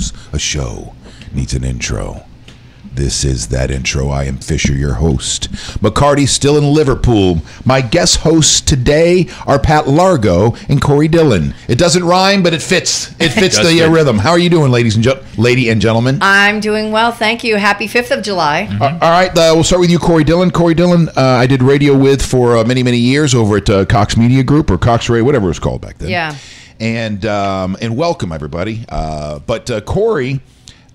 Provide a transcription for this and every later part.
Sometimes a show needs an intro. This is that intro. I am Fisher, your host. McCarty still in Liverpool. My guest hosts today are Pat Largo and Corey Dillon. It doesn't rhyme, but it fits. It fits the rhythm. How are you doing, lady and gentlemen? I'm doing well, thank you. Happy 5th of July. All right, we'll start with you, Corey Dillon. Corey Dillon, I did radio with for many, many years over at Cox Media Group or Cox Radio, whatever it was called back then. Yeah. And welcome everybody. Corey.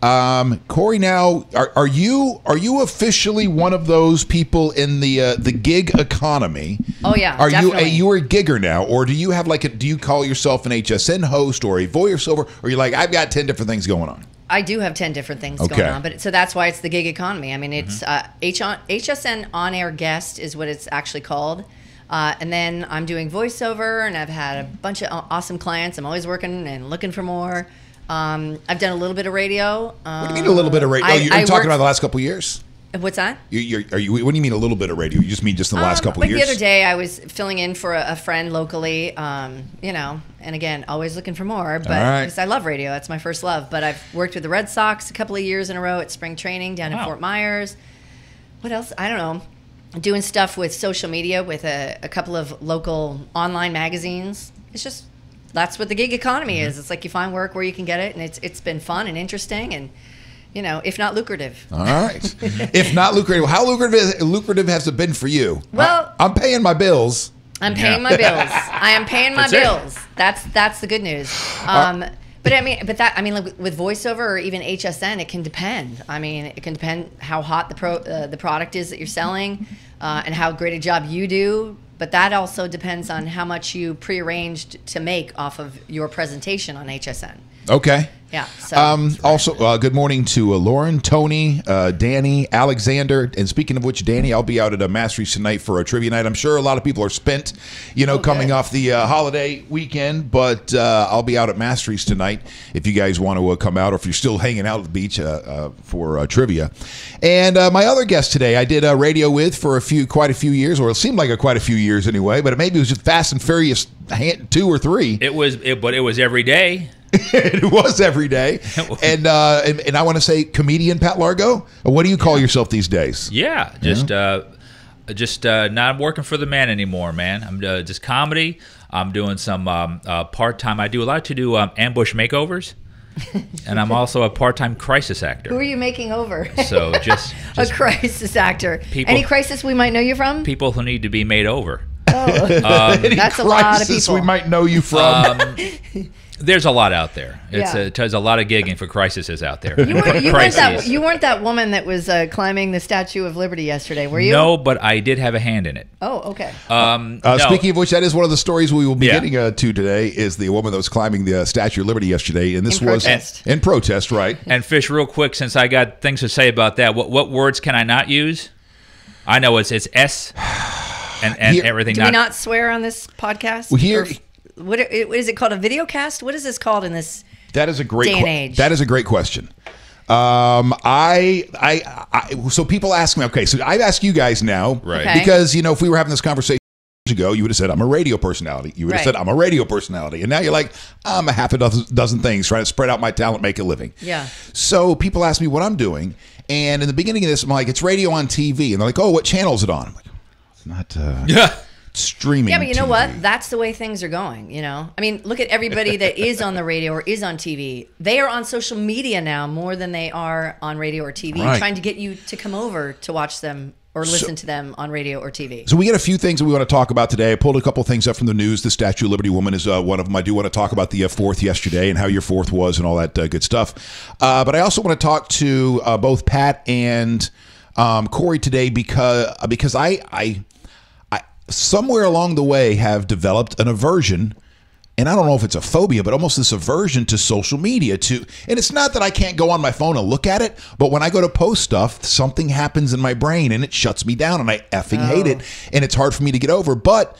Corey, now are you officially one of those people in the gig economy? Oh yeah, are definitely. you a gigger now, or do you have do you call yourself an HSN host or a voiceover, or you're like, I've got 10 different things going on? I do have 10 different things going on, but so that's why it's the gig economy. I mean, it's HSN on air guest is what it's actually called. And then I'm doing voiceover, and I've had a bunch of awesome clients. I'm always working and looking for more. I've done a little bit of radio. What do you mean a little bit of radio? You're talking about the last couple of years? What's that? What do you mean a little bit of radio? You just mean just in the last couple of years? The other day, I was filling in for a friend locally, and again, always looking for more. But because I love radio, that's my first love. But I've worked with the Red Sox a couple of years in a row at spring training down in Fort Myers. What else? I don't know. Doing stuff with social media with a couple of local online magazines. It's just, that's what the gig economy is. It's like you find work where you can get it, and it's been fun and interesting, and if not lucrative. All right. If not lucrative, how lucrative has it been for you? Well, I'm paying my bills. I'm paying my bills. I am paying my bills. That's the good news. Like with voiceover or even HSN, it can depend. I mean, it can depend how hot the product is that you're selling, and how great a job you do. But that also depends on how much you prearranged to make off of your presentation on HSN. Okay. Yeah. So. Also, good morning to Lauren, Tony, Danny, Alexander. And speaking of which, Danny, I'll be out at a Masteries tonight for a trivia night. I'm sure a lot of people are spent, coming off the holiday weekend. But I'll be out at Masteries tonight if you guys want to come out, or if you're still hanging out at the beach for trivia. And my other guest today, I did radio with for quite a few years, or it seemed like quite a few years anyway. But maybe it was just Fast and Furious 2 or 3. But it was every day. It was every day. And I want to say, comedian Pat Largo, what do you call yourself these days? Yeah, just not working for the man anymore, man. I'm just comedy. I'm doing some part-time. I like to do ambush makeovers. And I'm also a part-time crisis actor. Who are you making over? So just a crisis actor. Any crisis we might know you from? People who need to be made over. Oh, that's a lot of people. We might know you from. There's a lot out there. There's a lot of gigging for crises out there. You weren't that woman that was climbing the Statue of Liberty yesterday, were you? No, but I did have a hand in it. Oh, okay. Speaking of which, that is one of the stories we will be getting to today, is the woman that was climbing the Statue of Liberty yesterday. And this was in protest, right? And Fish, real quick, since I got things to say about that, what words can I not use? I know it's S and everything. Do we not swear on this podcast? Well, here... What is it called? A video cast? What is this called in this day and age? That is a great question. So people ask me, okay, so I ask you guys now, right? Okay. Because, if we were having this conversation ago, you would have said, I'm a radio personality. You would have said, I'm a radio personality. And now you're like, I'm a half a dozen things, trying to spread out my talent, make a living. Yeah. So people ask me what I'm doing. And in the beginning of this, I'm like, it's radio on TV. And they're like, oh, what channel is it on? I'm like, it's not... streaming. Yeah, but you know TV. what? That's the way things are going, I mean, look at everybody that is on the radio or is on TV. They are on social media now more than they are on radio or TV, trying to get you to come over to watch them or listen to them on radio or TV. So we got a few things that we want to talk about today. I pulled a couple of things up from the news. The Statue of Liberty woman is one of them. I do want to talk about the 4th yesterday and how your 4th was and all that good stuff. But I also want to talk to both Pat and Corey today because I somewhere along the way have developed an aversion, and I don't know if it's a phobia, but almost this aversion to social media. And it's not that I can't go on my phone and look at it, but when I go to post stuff, something happens in my brain and it shuts me down, and I effing hate it, and it's hard for me to get over. But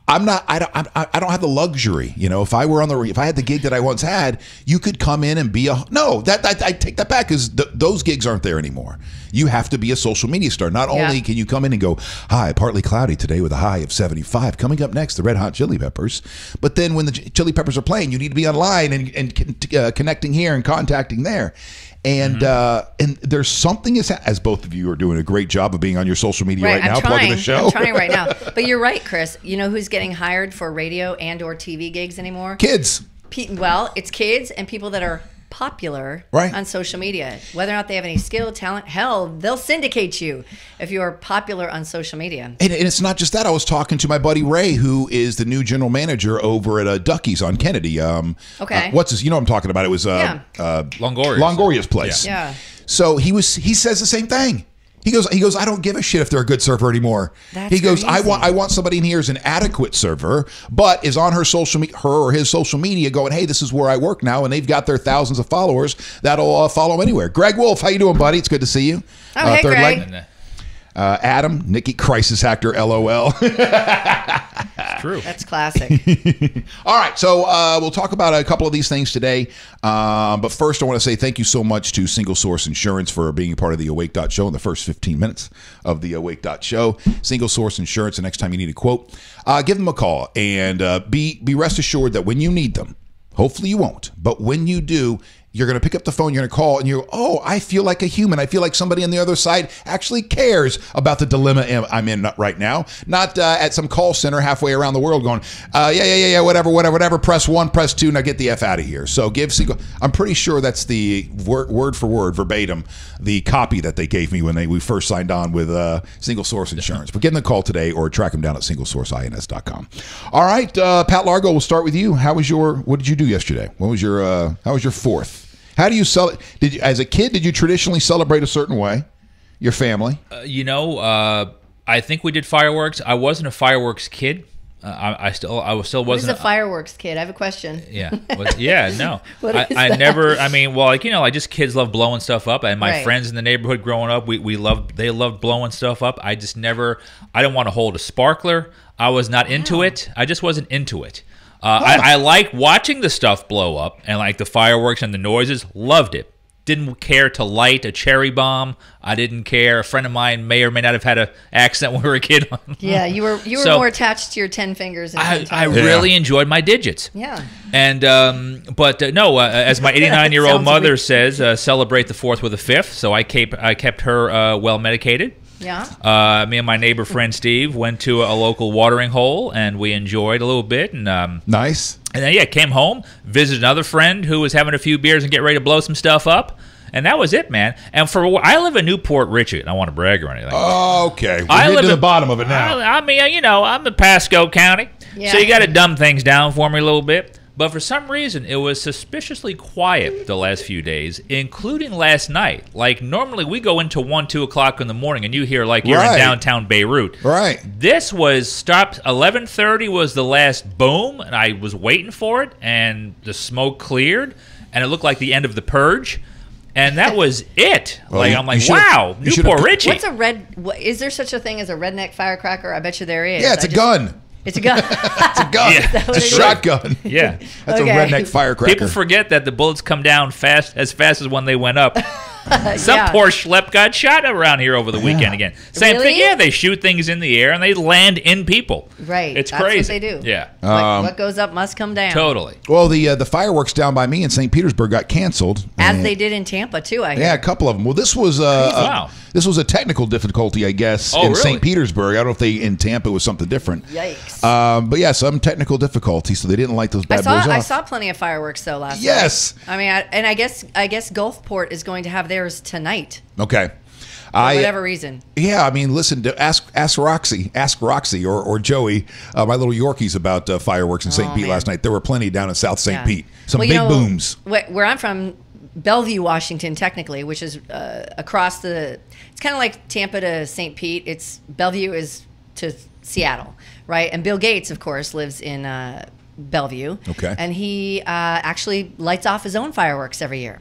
I'm not. I don't have the luxury. You know, if I had the gig that I once had, you could come in and be I take that back, because those gigs aren't there anymore. You have to be a social media star. Not only can you come in and go, hi, partly cloudy today with a high of 75. Coming up next, the Red Hot Chili Peppers. But then when the Chili Peppers are playing, you need to be online and connecting here and contacting there. And and there's something, as both of you are doing a great job of being on your social media right now, plugging the show. I'm trying right now. But you're right, Chris. You know who's getting hired for radio and or TV gigs anymore? Kids. Well, it's kids and people that are popular on social media. Whether or not they have any skill, talent, hell, they'll syndicate you if you're popular on social media. And it's not just that. I was talking to my buddy Ray, who is the new general manager over at Ducky's on Kennedy. Okay. What's his? You know what I'm talking about? It was Longoria's place. Yeah. So he says the same thing. He goes, I don't give a shit if they're a good server anymore. He goes, crazy. I want somebody in here who's an adequate server, but is on her or his social media going, hey, this is where I work now, and they've got their thousands of followers that'll follow anywhere. Greg Wolf, how you doing, buddy? It's good to see you. Oh, hey, Greg. Adam, Nikki, crisis actor, LOL. It's true. That's classic. All right, so we'll talk about a couple of these things today. But first, I want to say thank you so much to Single Source Insurance for being a part of the Wake.Show in the first 15 minutes of the Wake.Show. Single Source Insurance, the next time you need a quote, give them a call. And be rest assured that when you need them, hopefully you won't, but when you do, you're going to pick up the phone, you're going to call, and you go, oh, I feel like a human. I feel like somebody on the other side actually cares about the dilemma I'm in right now. Not at some call center halfway around the world going, yeah, whatever, press 1, press 2, now get the F out of here. So I'm pretty sure that's the word for word, verbatim, the copy that they gave me when we first signed on with Single Source Insurance. But give them a call today or track them down at singlesourceins.com. All right, Pat Largo, we'll start with you. What did you do yesterday? How was your 4th? How do you as a kid, did you traditionally celebrate a certain way? Your family? I think we did fireworks. I wasn't a fireworks kid. I still wasn't. What is a fireworks kid? I have a question. Yeah. No. I never. I mean, well, just kids love blowing stuff up, and my friends in the neighborhood growing up, they loved blowing stuff up. I just never. I didn't want to hold a sparkler. I was not into it. I just wasn't into it. I like watching the stuff blow up, and like the fireworks and the noises. Loved it. Didn't care to light a cherry bomb. I didn't care. A friend of mine may or may not have had an accident when we were a kid. Yeah, you were more attached to your 10 fingers. I really enjoyed my digits. Yeah. And no, as my 89-year-old mother says, celebrate the 4th with a 5th. So I kept her well medicated. Yeah. Me and my neighbor friend Steve went to a local watering hole, and we enjoyed a little bit. And nice. And then came home, visited another friend who was having a few beers and get ready to blow some stuff up. And that was it, man. And I live in Newport Richey. I don't want to brag or anything. Oh, okay. We're getting to the bottom of it now. I mean, I'm in Pasco County, so you got to dumb things down for me a little bit. But for some reason, it was suspiciously quiet the last few days, including last night. Like, normally we go into 1, 2 o'clock in the morning, and you hear like you're in downtown Beirut. Right. This was stopped. 11:30 was the last boom, and I was waiting for it, and the smoke cleared, and it looked like the end of the purge. And that was it. Well, I'm like, wow, Newport Richey. Is there such a thing as a redneck firecracker? I bet you there is. Yeah, it's a gun. It's a gun. It's a gun. Yeah. It's a shotgun. Yeah. That's a redneck firecracker. People forget that the bullets come down fast as when they went up. Some poor schlep got shot around here over the weekend again. Same thing. Yeah, they shoot things in the air and they land in people. Right. It's That's crazy. What they do. Yeah. What goes up must come down. Totally. Well, the fireworks down by me in St. Petersburg got canceled. As they did in Tampa, too, I hear. Yeah, a couple of them. Well, this was this was a technical difficulty, I guess, in St. Petersburg. I don't know if in Tampa it was something different. Yikes. But yeah, some technical difficulty, so they didn't light those bad boys off. I saw plenty of fireworks, though, last night. I mean, I guess Gulfport is going to have theirs tonight. Okay. For whatever reason. Yeah, I mean, listen, ask Roxy or Joey, my little Yorkies, about fireworks in St. Pete last night. There were plenty down in South St. Pete. Some big booms. Where I'm from, Bellevue, Washington, technically, which is across it's kind of like Tampa to St. Pete. Bellevue is to Seattle, right? And Bill Gates, of course, lives in Bellevue. Okay. And he actually lights off his own fireworks every year.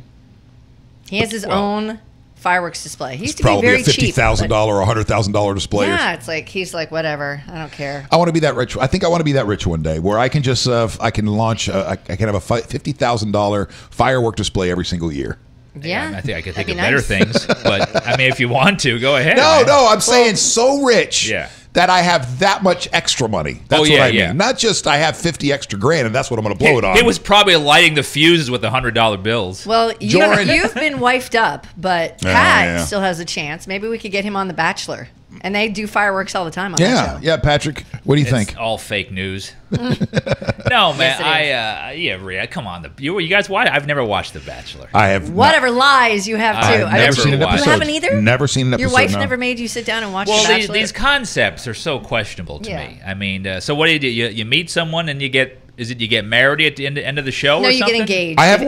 He has his own fireworks display. He used to be Probably very a $50,000 or $100,000 display. Yeah, it's like he's like whatever. I don't care. I want to be that rich. I think I want to be that rich one day, where I can just I can launch. I can have a $50,000 firework display every single year. Yeah, I think I could think of better things, but I mean, if you want to, go ahead. No, I'm saying so rich. Yeah. That I have that much extra money. That's what I mean. Not just I have 50 extra grand and that's what I'm going to blow it on. It was probably lighting the fuses with the $100 bills. Well, you've been wifed up, but Pat still has a chance. Maybe we could get him on The Bachelor. And they do fireworks all the time on that show. Yeah, Patrick, what do you think? It's all fake news. No, man, Rhea, come on. You guys watch? I've never watched The Bachelor. I have whatever lies you have too. I've never seen an episode. You haven't either? Never seen an episode. Your wife never made you sit down and watch The Bachelor? Well, these concepts are so questionable to me. I mean, so what do? You meet someone and you get... Is it you get married at the end of the show? No, or you something? get engaged. I have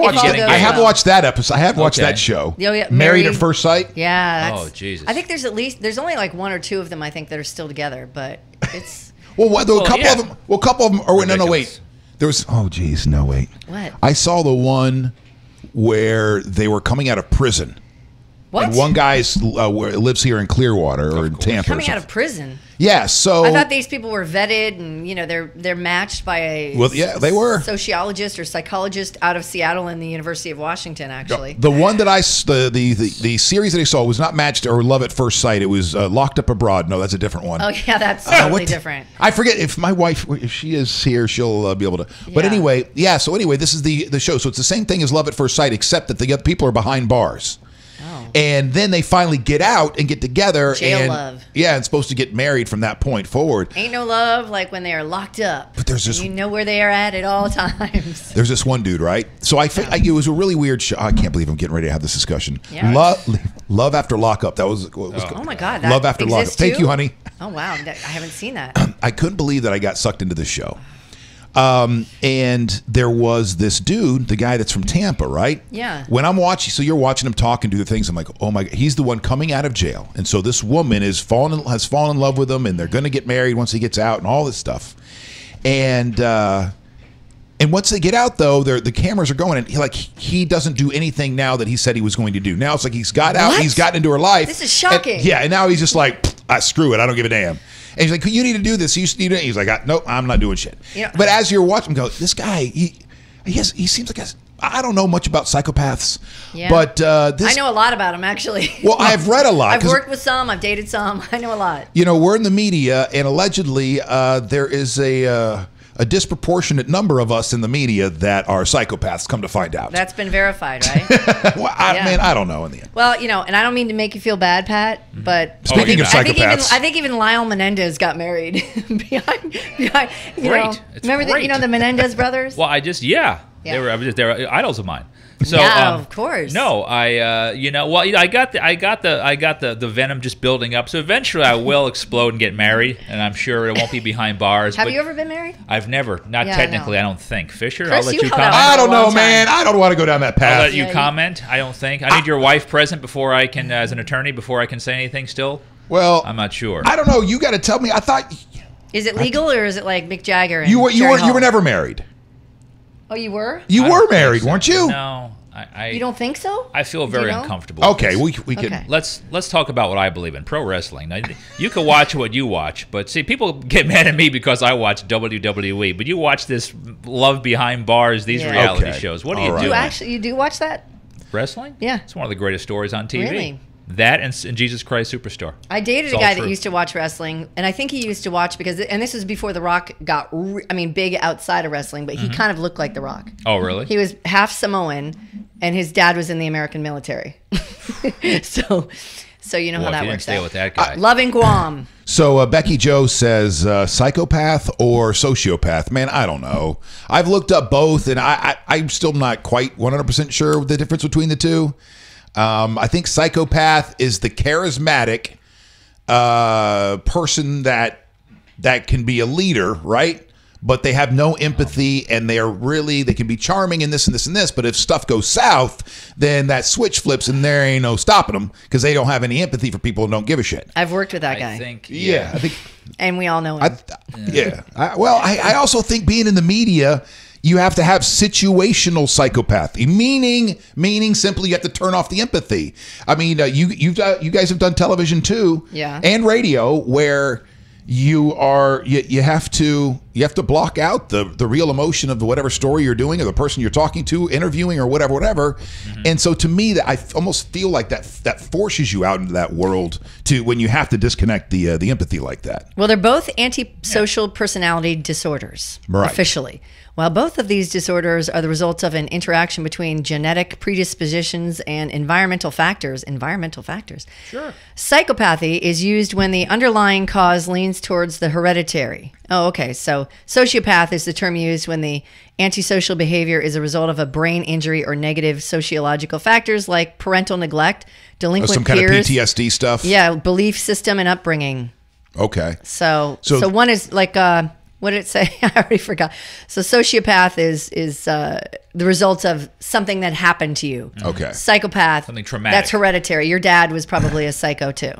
watched that episode. I have watched that show. Married at First Sight. Yeah. Oh Jesus. I think there's only like one or two of them I think that are still together, but it's. A couple of them. Oh no, wait. There was. Oh geez, no wait. What? I saw the one where they were coming out of prison. What? And one guy lives here in Clearwater or in Tampa. Coming out of prison. Yeah, so I thought these people were vetted, and they're matched by a they were sociologist or psychologist out of Seattle and the University of Washington. Actually, the one that the series that I saw was not matched or Love at First Sight. It was Locked Up Abroad. No, that's a different one. Oh yeah, that's totally different. I forget if my wife, if she is here, she'll be able to. But anyway, So anyway, this is the show. So it's the same thing as Love at First Sight, except that the other people are behind bars. And then they finally get out and get together. Jail love. Yeah, and supposed to get married from that point forward. Ain't no love like when they are locked up. But there's this. You know where they are at all times. There's this one dude, right? So it was a really weird show. I can't believe I'm getting ready to have this discussion. Yeah. Love After Lockup. That was. Oh my God. Love After Lockup. Thank you, honey. Oh wow, I haven't seen that. I couldn't believe that I got sucked into this show. And there was this dude, the guy that's from Tampa, right? Yeah. When I'm watching, so you're watching him talk and do the things, I'm like, oh my God, he's the one coming out of jail. And so this woman has fallen in love with him, and they're going to get married once he gets out and all this stuff. And once they get out, though, the cameras are going, and he doesn't do anything now that he said he was going to do. Now it's like he's got out, he's gotten into her life. This is shocking. And now he's just like, screw it, I don't give a damn. And he's like, you need to do this. He's like, nope, I'm not doing shit. But as you're watching, go, this guy, he seems like I don't know much about psychopaths. Yeah. But I know a lot about them, actually. Well, I've read a lot. I've worked with some. I've dated some. I know a lot. We're in the media, and allegedly there is a disproportionate number of us in the media that are psychopaths, come to find out. That's been verified, right? Well, I don't know in the end. Well, and I don't mean to make you feel bad, Pat, but speaking of psychopaths, I think even Lyle Menendez got married behind remember the Menendez brothers? Well, they were idols of mine. So, of course. No, I got the venom just building up. So eventually, I will explode and get married, and I'm sure it won't be behind bars. Have you ever been married? I've never, not technically. I don't think. Fisher, Chris, I'll let you comment. I don't know, man. I don't want to go down that path. I'll let you comment. I don't think. I need your wife present before I can, as an attorney, before I can say anything. Still, well, I'm not sure. I don't know. You got to tell me. I thought. Is it legal or is it like Mick Jagger? And you were never married. Oh, you were? You were married, weren't you? No. You don't think so? I feel very uncomfortable. Okay, we can. Okay. Let's talk about what I believe in, pro wrestling. Now, you can watch what you watch, but see, people get mad at me because I watch WWE, but you watch this love behind bars, these reality shows. What do you do? You do watch that? Wrestling? Yeah. It's one of the greatest stories on TV. Really? That and Jesus Christ Superstar. I dated a guy that used to watch wrestling, and I think he used to watch and this was before The Rock got, big outside of wrestling, but he kind of looked like The Rock. Oh, really? He was half Samoan, and his dad was in the American military. So you know how that works out. With that guy. Loving Guam. So Becky Joe says psychopath or sociopath. Man, I don't know. I've looked up both, and I'm still not quite 100% sure the difference between the two. I think psychopath is the charismatic person that can be a leader, right? But they have no empathy, and they can be charming and this and this and this. But if stuff goes south, then that switch flips, and there ain't no stopping them because they don't have any empathy for people who don't give a shit. I've worked with that guy. I think, and we all know him. I also think being in the media, you have to have situational psychopathy, meaning simply you have to turn off the empathy. I mean, you guys have done television too, and radio, where you have to block out the real emotion of whatever story you're doing or the person you're talking to, interviewing, or whatever. And so to me, that I almost feel like that forces you out into that world when you have to disconnect the empathy like that. Well, they're both antisocial personality disorders, officially. While both of these disorders are the result of an interaction between genetic predispositions and environmental factors. Sure. Psychopathy is used when the underlying cause leans towards the hereditary. Oh, okay. So sociopath is the term used when the antisocial behavior is a result of a brain injury or negative sociological factors like parental neglect, delinquent some peers, kind of PTSD stuff. Yeah, belief system and upbringing. Okay. So one is like what did it say? I already forgot. So sociopath is the result of something that happened to you. Okay. Psychopath, something traumatic. That's hereditary. Your dad was probably a psycho too.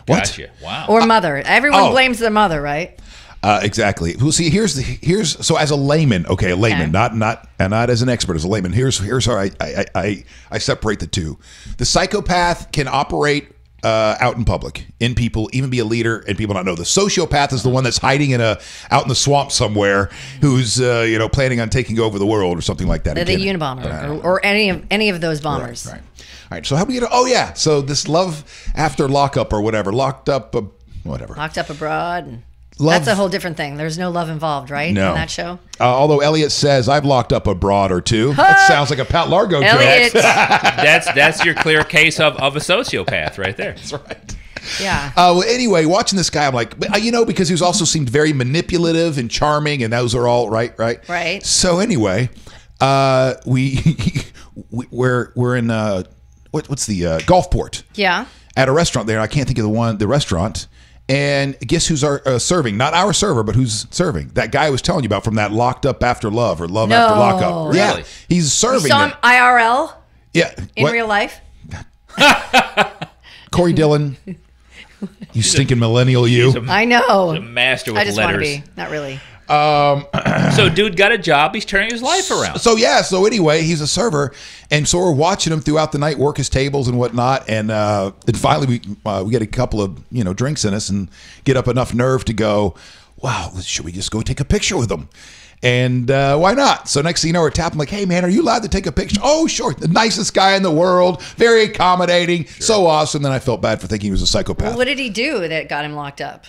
What? Gotcha. Wow. Or mother. Everyone blames their mother, right? Exactly. Well, see, here's so as a layman, not as an expert, as a layman. Here's how I separate the two. The psychopath can operate out in public, in people, even be a leader, and people not know. The sociopath is the one that's hiding out in the swamp somewhere, who's planning on taking over the world or something like that. The Unabomber or any of those bombers. Right. All right. So how do we get? Oh yeah. So this love after lockup or whatever, locked up abroad. And that's a whole different thing. There's no love involved, right? No. In that show. Although Elliot says I've locked up abroad or two. That sounds like a Pat Largo joke. That's your clear case of a sociopath right there. That's right. Yeah. Well, anyway, watching this guy, I'm like, because he also seemed very manipulative and charming, and those are all right. Right. So anyway, we're in what's the Gulfport? Yeah. At a restaurant there. I can't think of the restaurant. And guess who's serving? Not our server, but who's serving? That guy I was telling you about from that Locked Up After Love or Love After Lockup. Really? Yeah, he's serving. You saw him IRL? Yeah. In real life? Corey Dillon. You stinking millennial, you. I know. He's a master with letters. I just want to be. Not really. So dude got a job. He's turning his life around. So anyway, he's a server, and so we're watching him throughout the night work his tables and whatnot, and finally we get a couple of drinks in us and get up enough nerve to go, wow, should we just go take a picture with him? And why not? So next thing you know, we're tapping like, hey man, are you allowed to take a picture? Oh sure, the nicest guy in the world, very accommodating, so awesome. Then I felt bad for thinking he was a psychopath. Well, what did he do that got him locked up?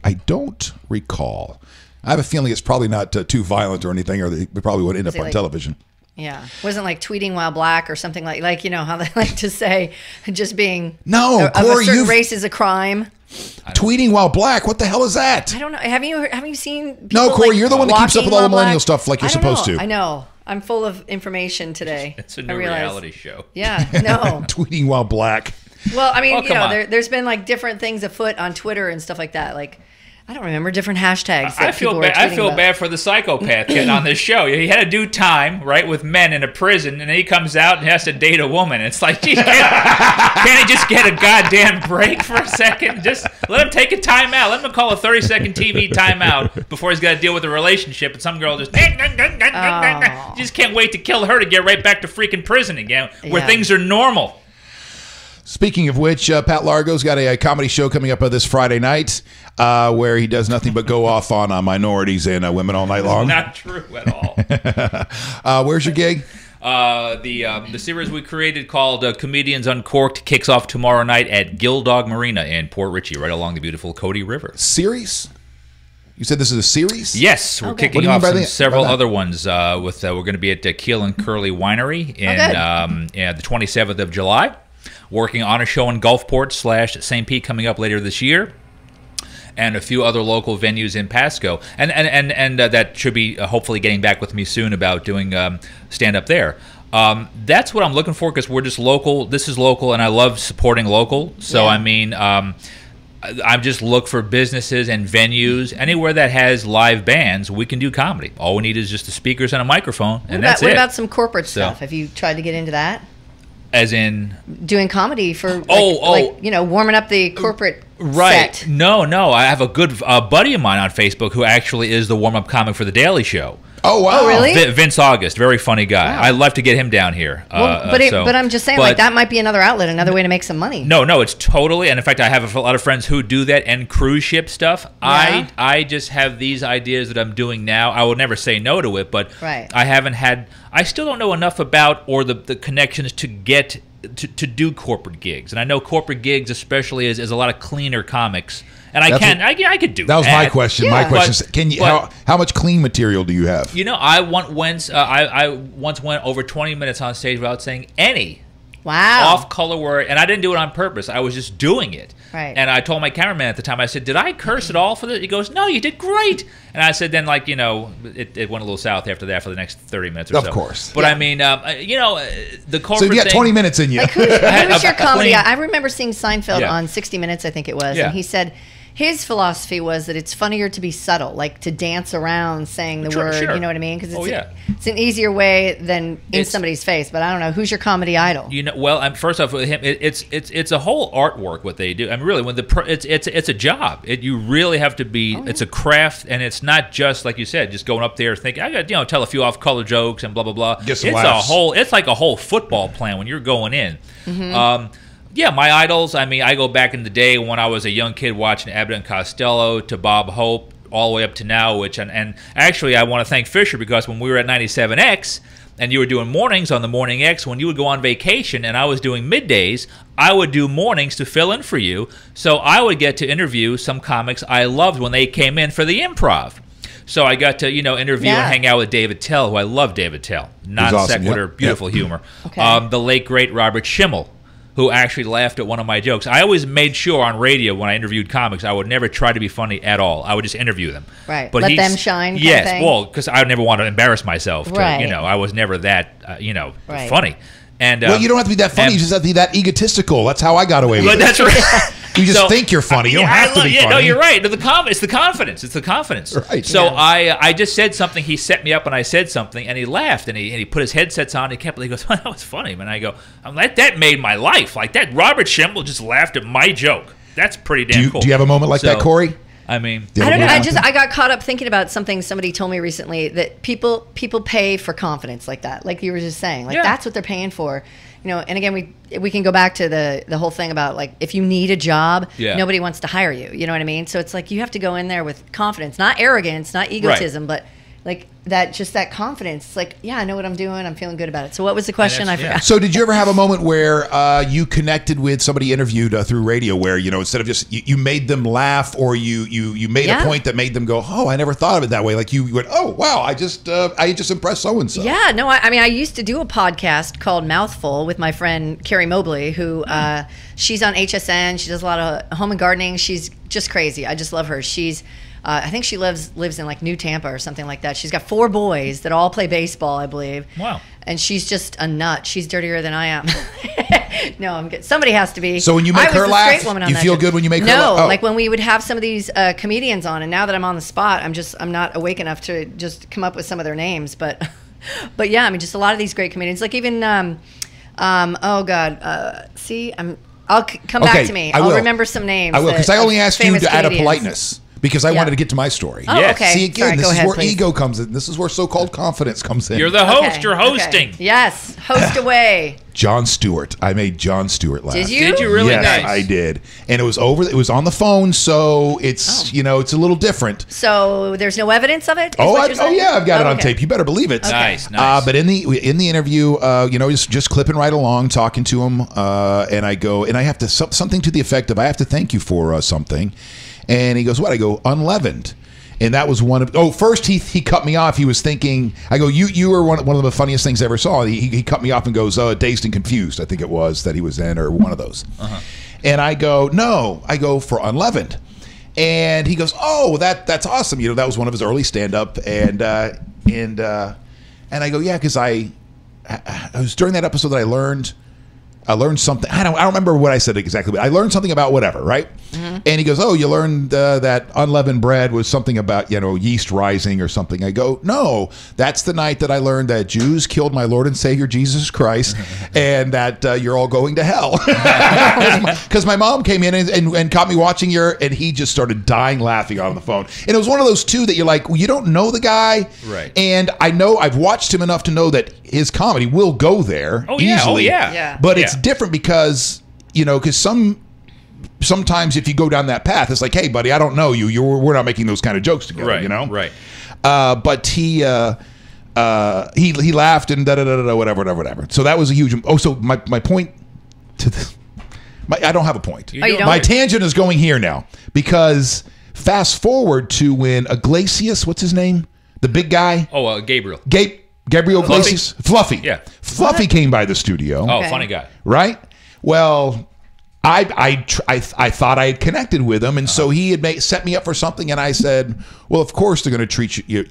I don't recall. I have a feeling it's probably not too violent or anything, or they probably would end up on television. Yeah. Wasn't like tweeting while black or something like how they like to say just being Corey, of a certain race is a crime. Tweeting while black? What the hell is that? I don't know. Have you seen people No, Corey, you're the one that keeps up with all the millennial stuff like you're supposed to. I know. I'm full of information today. It's a new reality show. Yeah. No. Tweeting while black. Well, I mean, there's been like different things afoot on Twitter and stuff like that. Like, I don't remember different hashtags. I feel bad for the psychopath getting on this show. He had to do time, right, with men in a prison, and then he comes out and has to date a woman. It's like, geez, can't he just get a goddamn break for a second? Just let him take a timeout. Let him call a 30-second TV timeout before he's got to deal with a relationship, and some girl just just can't wait to kill her to get right back to freaking prison again, where things are normal. Speaking of which, Pat Largo's got a comedy show coming up this Friday night where he does nothing but go off on minorities and women all night long. Not true at all. Where's your gig? The series we created called Comedians Uncorked kicks off tomorrow night at Gill Dog Marina in Port Richey, right along the beautiful Cody River. Series? You said this is a series? Yes, we're kicking off several other ones. We're going to be at Keel and Curly Winery the 27th of July. Working on a show in Gulfport / St. Pete coming up later this year, and a few other local venues in Pasco, and that should be hopefully getting back with me soon about doing stand up there. That's what I'm looking for because we're just local. This is local, and I love supporting local. So I mean, I just look for businesses and venues anywhere that has live bands. We can do comedy. All we need is just the speakers and a microphone, and that's it. What about some corporate stuff? Have you tried to get into that? As in doing comedy for warming up the corporate set. No, I have a good buddy of mine on Facebook who actually is the warm-up comic for The Daily Show. Oh, wow. Oh, really? Vince August, very funny guy. Wow. I'd love to get him down here. But I'm just saying, like, that might be another outlet, another way to make some money. No, it's totally. And in fact, I have a lot of friends who do that and cruise ship stuff. Yeah. I just have these ideas that I'm doing now. I will never say no to it, but I still don't know enough about or the connections to get to do corporate gigs. And I know corporate gigs especially is a lot of cleaner comics. And I could do that. That was my question. Yeah. My question is, can you? How much clean material do you have? I once went over 20 minutes on stage without saying any off-color word, and I didn't do it on purpose. I was just doing it. Right. And I told my cameraman at the time, I said, "Did I curse at all for this?" He goes, "No, you did great." And I said, then it went a little south after that for the next 30 minutes or so. Of course. But I mean, the corporate. So you got 20 minutes in you. Like who's your comedy? I remember seeing Seinfeld on 60 Minutes, I think it was, and he said his philosophy was that it's funnier to be subtle, like to dance around saying the word. Sure. You know what I mean? Because it's an easier way than in somebody's face. But I don't know, who's your comedy idol? Well, first off, with him, it's a whole artwork what they do. I mean, really, when it's a job. You really have to be. It's a craft, and it's not just like you said, just going up there thinking I got to tell a few off-color jokes and blah blah blah. Get some laughs. It's like a whole football plan when you're going in. Mm-hmm. Yeah, my idols, I mean, I go back in the day when I was a young kid watching Abbott and Costello to Bob Hope all the way up to now, and actually I want to thank Fisher because when we were at 97X and you were doing mornings on the Morning X, when you would go on vacation and I was doing middays, I would do mornings to fill in for you. So I would get to interview some comics I loved when they came in for the improv. So I got to, interview and hang out with David Tell, who I love David Tell. Non-sequitur, beautiful humor. Okay. The late, great Robert Schimmel, who actually laughed at one of my jokes. I always made sure on radio when I interviewed comics, I would never try to be funny at all. I would just interview them. Right. But let them shine. Yes. Well, because I would never want to embarrass myself. Right. I was never that, funny. And well, you don't have to be that funny. You just have to be that egotistical. That's how I got away with it. That's right. You just think you're funny. You don't have to be funny. No, you're right. It's the confidence. It's the confidence. Right. So I just said something. He set me up, and I said something, and he laughed, and he put his headsets on. He goes, "Well, that was funny." And I go, that made my life. Like that, Robert Schimmel just laughed at my joke. That's pretty damn cool. Do you have a moment like that, Corey? I mean, I don't know. I got caught up thinking about something somebody told me recently that people pay for confidence like that. Like you were just saying, that's what they're paying for. And again, we can go back to the whole thing about like if you need a job, nobody wants to hire you. You know what I mean? So it's like you have to go in there with confidence, not arrogance, not egotism, but like that confidence. It's like, I know what I'm doing. I'm feeling good about it. So what was the question? I forgot. So did you ever have a moment where you connected with somebody interviewed through radio where, instead of just you made them laugh or you made a point that made them go, oh, I never thought of it that way. Like you went, oh, wow, I just impressed so-and-so. Yeah, no, I mean, I used to do a podcast called Mouthful with my friend Carrie Mobley, who she's on HSN. She does a lot of home and gardening. She's just crazy. I just love her. She's I think she lives in like New Tampa or something like that. She's got 4 boys that all play baseball, I believe. Wow. And she's just a nut. She's dirtier than I am. No, I'm good. Somebody has to be. So when you make her laugh, you feel good when you make her laugh? No, like when we would have some of these comedians on, and now that I'm on the spot, I'm not awake enough to just come up with some of their names. But yeah, I mean, just a lot of these great comedians. Like even, oh God, see, I'll come back to me. I'll remember some names. I will, because I only asked you to add a comedians. Politeness. Because I wanted to get to my story. Oh, yes. Okay. See, again, this is ahead, where please. ego comes in. This is where so-called confidence comes in. You're the host. Okay. You're hosting. Okay. Yes. Host away. John Stewart. I made John Stewart laugh. Did you? Did you really? Yes, nice. I did. And it was on the phone, so it's, it's a little different. So there's no evidence of it? Yeah, I've got it on tape. You better believe it. Okay. Nice. But in the interview, just clipping right along, talking to him, and I go, and I have to, something to the effect of, I have to thank you for something. And he goes, what? I go, unleavened. And that was one of, first he cut me off. He was thinking, I go, you were one of the funniest things I ever saw. He cut me off and goes, Dazed and Confused, I think it was that he was in, or one of those. Uh-huh. And I go, no, for unleavened. And he goes, oh, that's awesome. That was one of his early stand-up. And I go, yeah, because I was during that episode that I learned something. I don't remember what I said exactly, but I learned something about whatever, right? Mm-hmm. And he goes, oh, you learned that unleavened bread was something about, yeast rising or something. I go, no, that's the night that I learned that Jews killed my Lord and Savior Jesus Christ and that you're all going to hell. Because my mom came in and caught me watching and he just started dying laughing on the phone. And it was one of those two that you're like, well, you don't know the guy. Right. And I know I've watched him enough to know that his comedy will go there easily. Yeah. But it's different because, because sometimes if you go down that path, it's like, hey, buddy, I don't know you. We're not making those kind of jokes together, Right. But he laughed and whatever. So that was a huge. Oh, so my point to this. I don't have a point. My tangent is going here now because fast forward to when Iglesias, what's his name? The big guy? Oh, Gabriel. Gabriel Iglesias? Fluffy. Yeah. Fluffy came by the studio. Oh, funny guy. Right? Well, I thought I had connected with him, and so he had set me up for something, and I said, well, of course they're going to treat you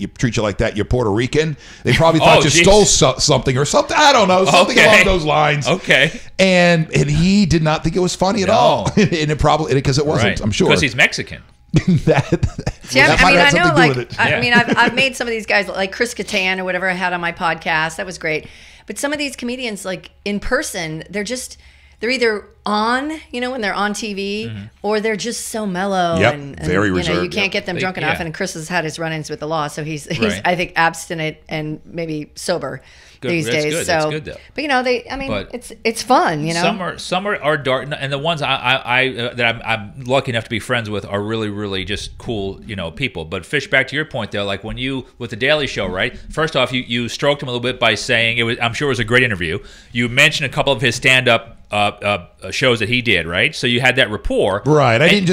like that. You're Puerto Rican. They probably thought you stole something or something. I don't know. Something along those lines. Okay. And he did not think it was funny at all. And it probably, because it wasn't, I'm sure. Because he's Mexican. I've made some of these guys like Chris Kattan or whatever I had on my podcast. That was great. But some of these comedians, like in person, they're either on, when they're on TV, or they're just so mellow. Yep, and very reserved. You can't get them drunk enough. And Chris has had his run-ins with the law, so he's I think abstinent and maybe sober these days. Good. So, that's good though. But it's fun. Some are dark, and the ones that I'm lucky enough to be friends with are really, really just cool, people. But Fish, back to your point though, like when you with the Daily Show, right? First off, you stroked him a little bit by saying I'm sure it was a great interview. You mentioned a couple of his stand-up shows that he did, right? So you had that rapport, right? And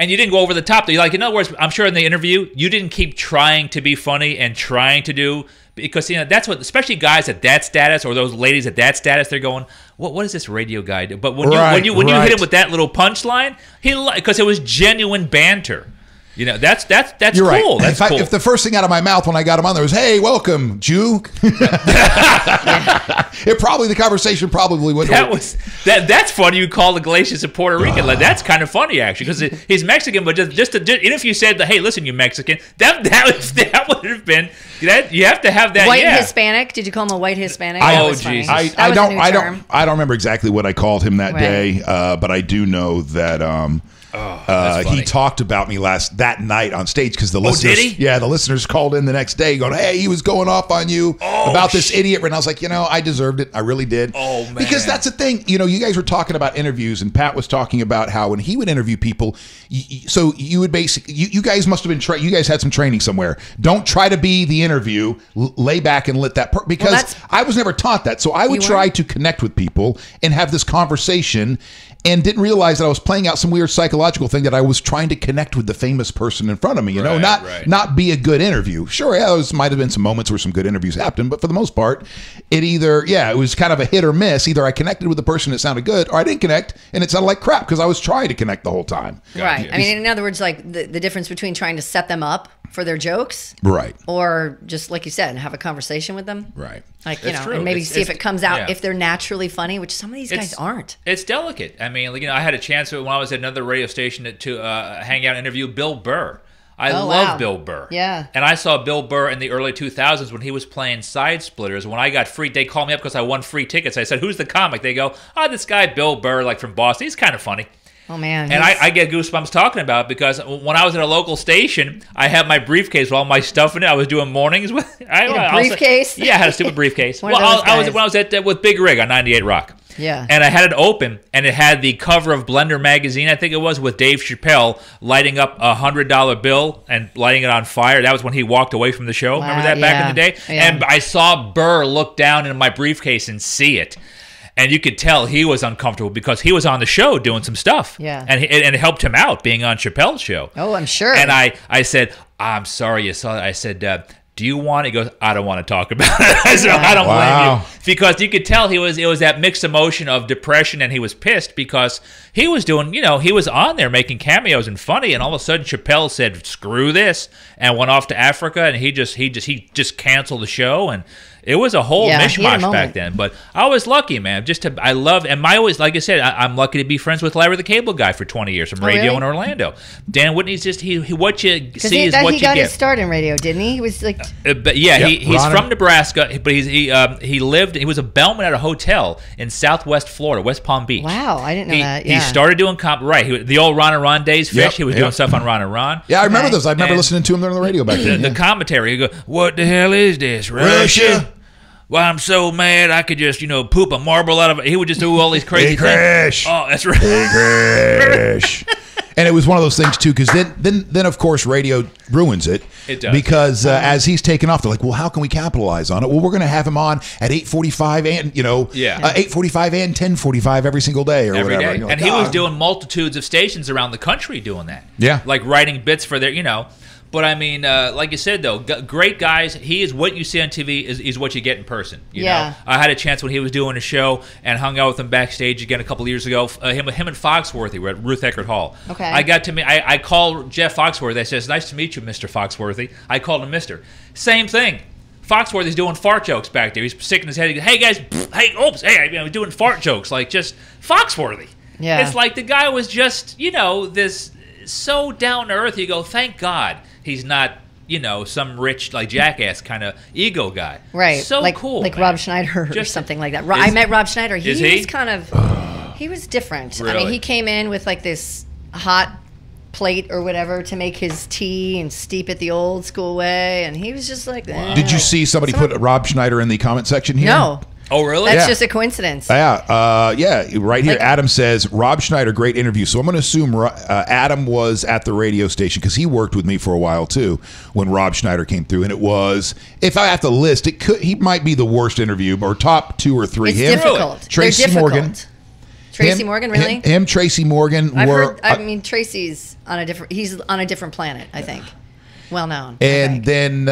you didn't go over the top. Like, in other words, I'm sure in the interview you didn't keep trying to be funny and trying to do, because that's what, especially guys at that status or those ladies at that status, they're going, what does this radio guy do? But when you hit him with that little punchline, because it was genuine banter. That's You're cool. Right. That's cool. If the first thing out of my mouth when I got him on there was, "Hey, welcome, Jew," the conversation probably wouldn't. That's funny. You call Iglesias a Puerto Rican. Like, that's kind of funny actually, because he's Mexican. But just even if you said, "Hey, listen, you Mexican," that would have been. You have to have that. White Hispanic. Did you call him a white Hispanic? Jesus. I don't remember exactly what I called him that day, but I do know that. He talked about me that night on stage because the listeners, did he? Yeah, the listeners called in the next day going, "Hey, he was going off on you about this idiot," and I was like, I deserved it, I really did. Oh man, because that's the thing, you guys were talking about interviews, and Pat was talking about how when he would interview people, so you would basically, you guys must have been you guys had some training somewhere. Don't try to be the interview, lay back and let that because I was never taught that, so I would try to connect with people and have this conversation. And didn't realize that I was playing out some weird psychological thing that I was trying to connect with the famous person in front of me, not be a good interview. Sure, those might have been some moments where some good interviews happened, but for the most part, it was kind of a hit or miss. Either I connected with the person that sounded good, or I didn't connect and it sounded like crap because I was trying to connect the whole time. Right. I mean, in other words, like the difference between trying to set them up for their jokes, right, or just like you said, have a conversation with them, right. Like, and maybe see if it comes out if they're naturally funny, which some of these guys aren't. It's delicate. I mean, I had a chance when I was at another radio station to hang out and interview Bill Burr. I love Bill Burr. Yeah. And I saw Bill Burr in the early 2000s when he was playing Side Splitters. When I got free, they called me up because I won free tickets. I said, "Who's the comic?" They go, this guy Bill Burr, like from Boston. He's kind of funny. Oh, man. And I get goosebumps talking about it because when I was at a local station, I had my briefcase with all my stuff in it. I was doing mornings with a briefcase? Yeah, I had a stupid briefcase. When I was with Big Rig on 98 Rock. Yeah. And I had it open, and it had the cover of Blender magazine, I think it was, with Dave Chappelle lighting up a $100 bill and lighting it on fire. That was when he walked away from the show. Wow, remember that back in the day? Yeah. And I saw Burr look down in my briefcase and see it. And you could tell he was uncomfortable because he was on the show doing some stuff. Yeah. And it helped him out being on Chappelle's show. Oh, I'm sure. And I said, "I'm sorry you saw that." I said, "Do you want it?" He goes, "I don't want to talk about it." I said, "I don't blame you." Because you could tell it was that mixed emotion of depression, and he was pissed because he was doing, he was on there making cameos and funny, and all of a sudden Chappelle said, "Screw this," and went off to Africa, and he just canceled the show, and It was a whole mishmash back then, but I was lucky, man. I love, and my always, like I said, I'm lucky to be friends with Larry the Cable Guy for 20 years from radio in Orlando. Dan Whitney's just what you see is what you get. He got his start in radio, didn't he? He was like, but yeah, he's from Nebraska, but he was a bellman at a hotel in Southwest Florida, West Palm Beach. Wow, I didn't know that. Yeah. He started doing the old Ron and Ron days. He was doing stuff on Ron and Ron. Yeah, I remember those. I remember listening to him on the radio back then. The commentary, he go, "What the hell is this, Russia? Well, I'm so mad I could just, poop a marble out of it." He would just do all these crazy things. Oh, that's right. Hey, crash. And it was one of those things too, because then of course radio ruins it. It does. Because as he's taken off, they're like, well, how can we capitalize on it? Well, we're going to have him on at 8:45 and 8:45 and 10:45 every single day or every whatever. Day. And he was doing multitudes of stations around the country doing that. Yeah, like writing bits for their But I mean, like you said, though, great guys. He is what you see on TV is what you get in person. You know? I had a chance when he was doing a show and hung out with him backstage again a couple of years ago. Him and Foxworthy were at Ruth Eckerd Hall. Okay. I called Jeff Foxworthy. I says, "Nice to meet you, Mr. Foxworthy." I called him Mr. Same thing. Foxworthy's doing fart jokes back there. He's sticking his head. He goes, "Hey guys, I'm doing fart jokes." Like just Foxworthy. Yeah. It's like the guy was just this so down to earth. You go, thank God. He's not, some rich, like jackass kind of ego guy. Right. So cool. Like man. Rob Schneider or something like that. I met Rob Schneider. He was kind of, he was different. Really? I mean, he came in with like this hot plate or whatever to make his tea and steep it the old school way. And he was just like, Did you see somebody put Rob Schneider in the comment section here? No. Oh, really? That's just a coincidence. Yeah. Right here, Adam says, Rob Schneider, great interview. So I'm going to assume Adam was at the radio station because he worked with me for a while, too, when Rob Schneider came through. And it was, if I have to list, he might be the worst interview, or top 2 or 3. It's difficult. Tracy Morgan. Tracy Morgan, really? Him, Tracy Morgan. Tracy's he's on a different planet, I think. Well known. And then,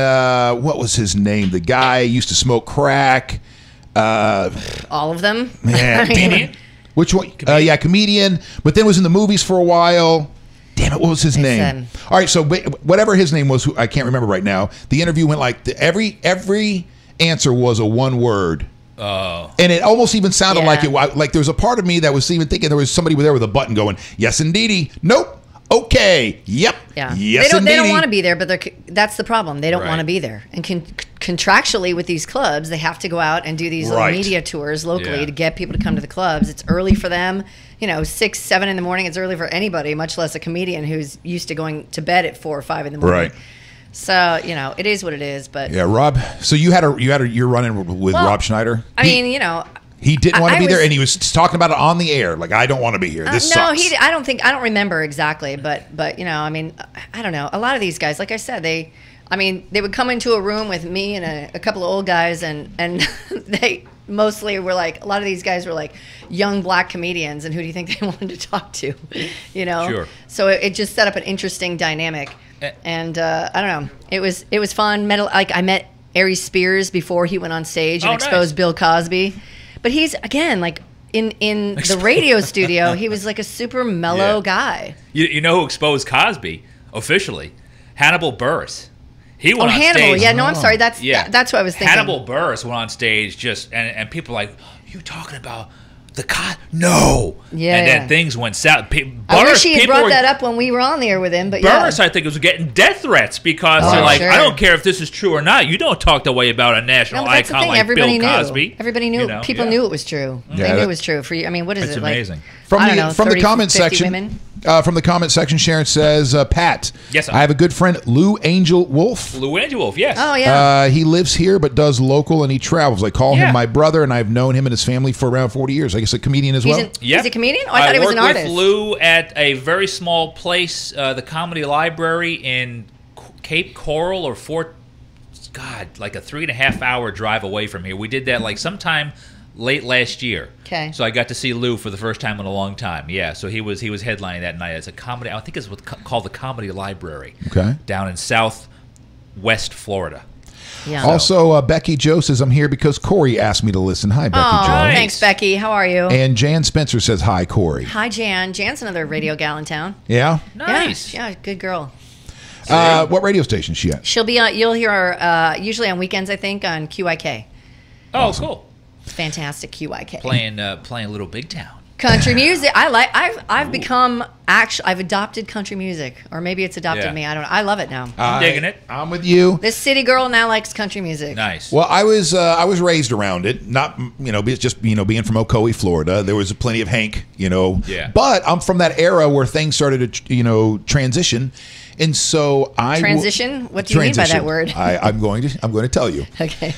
what was his name? The guy used to smoke crack. All of them. Yeah, comedian. Which one? Comedian. But then was in the movies for a while. Damn it, what was his name? All right, so whatever his name was, I can't remember right now. The interview went like every answer was a one word. Oh. And it almost even sounded like there was a part of me that was even thinking there was somebody there with a button going, yes, indeedy. Nope. Okay. Yep. Yeah. Yes, they don't want to be there, but that's the problem. They don't want to be there. And contractually with these clubs, they have to go out and do these little media tours locally to get people to come to the clubs. It's early for them. 6, 7 in the morning. It's early for anybody, much less a comedian who's used to going to bed at 4 or 5 in the morning. Right. So it is what it is. But yeah, Rob. So you had your run-in with Rob Schneider. I mean, he didn't want to be there, and he was talking about it on the air. Like, I don't want to be here. This sucks. I don't remember exactly, but I mean, I don't know. A lot of these guys, like I said, they would come into a room with me and a couple of old guys, and they mostly were like, a lot of these guys were like young black comedians, and who do you think they wanted to talk to? Sure. So it just set up an interesting dynamic, and I don't know. It was fun. I met Aries Spears before he went on stage and exposed Bill Cosby. But he's, again, like, in the radio studio, he was like a super mellow guy. You know who exposed Cosby officially? Hannibal Buress. He went on Hannibal. stage. Yeah, no, I'm sorry. That's what I was thinking. Hannibal Buress went on stage and people were like, you talking about the No. Yeah. And then things went south. I wish he had brought that up when we were on the air with him. But Buress, I think, was getting death threats because they're like, I don't care if this is true or not. You don't talk the way about a national icon like Bill Cosby. Everybody knew. People knew it was true. They knew it was true. What is it? It's amazing. From the comment section. From the comment section, Sharon says, Pat, yes, I have a good friend, Lou Angel Wolf. Lou Angel Wolf, yes. Oh, yeah. He lives here but does local, and he travels. I call him my brother, and I've known him and his family for around 40 years. I guess a comedian as well. He's a comedian? Oh, I thought he was an artist. I worked with Lou at a very small place, the Comedy Library in Cape Coral or like a 3.5 hour drive away from here. We did that like sometime late last year. Okay. So I got to see Lou for the first time in a long time. Yeah. So he was headlining that night as a comedy. I think it's called the Comedy Library. Okay. Down in Southwest Florida. Yeah. Also, Becky Joe says, I'm here because Corey asked me to listen. Hi, Becky Joe. Nice. Thanks, Becky. How are you? And Jan Spencer says, hi, Corey. Hi, Jan. Jan's another radio gal in town. Yeah? Nice. Yeah, good girl. What radio station is she at? She'll be on, you'll hear her usually on weekends, I think, on QIK. Oh, Awesome. Cool. Fantastic QYK. Playing Little Big Town. Country music. I've become I've adopted country music, or maybe it's adopted me. I don't know. I love it now. I'm digging it. I'm with you. This city girl now likes country music. Nice. Well, I was raised around it. Not just being from Ocoee, Florida. There was plenty of Hank. Yeah. But I'm from that era where things started to transition. And so transition. What do you mean by that word? I'm going to tell you. Okay.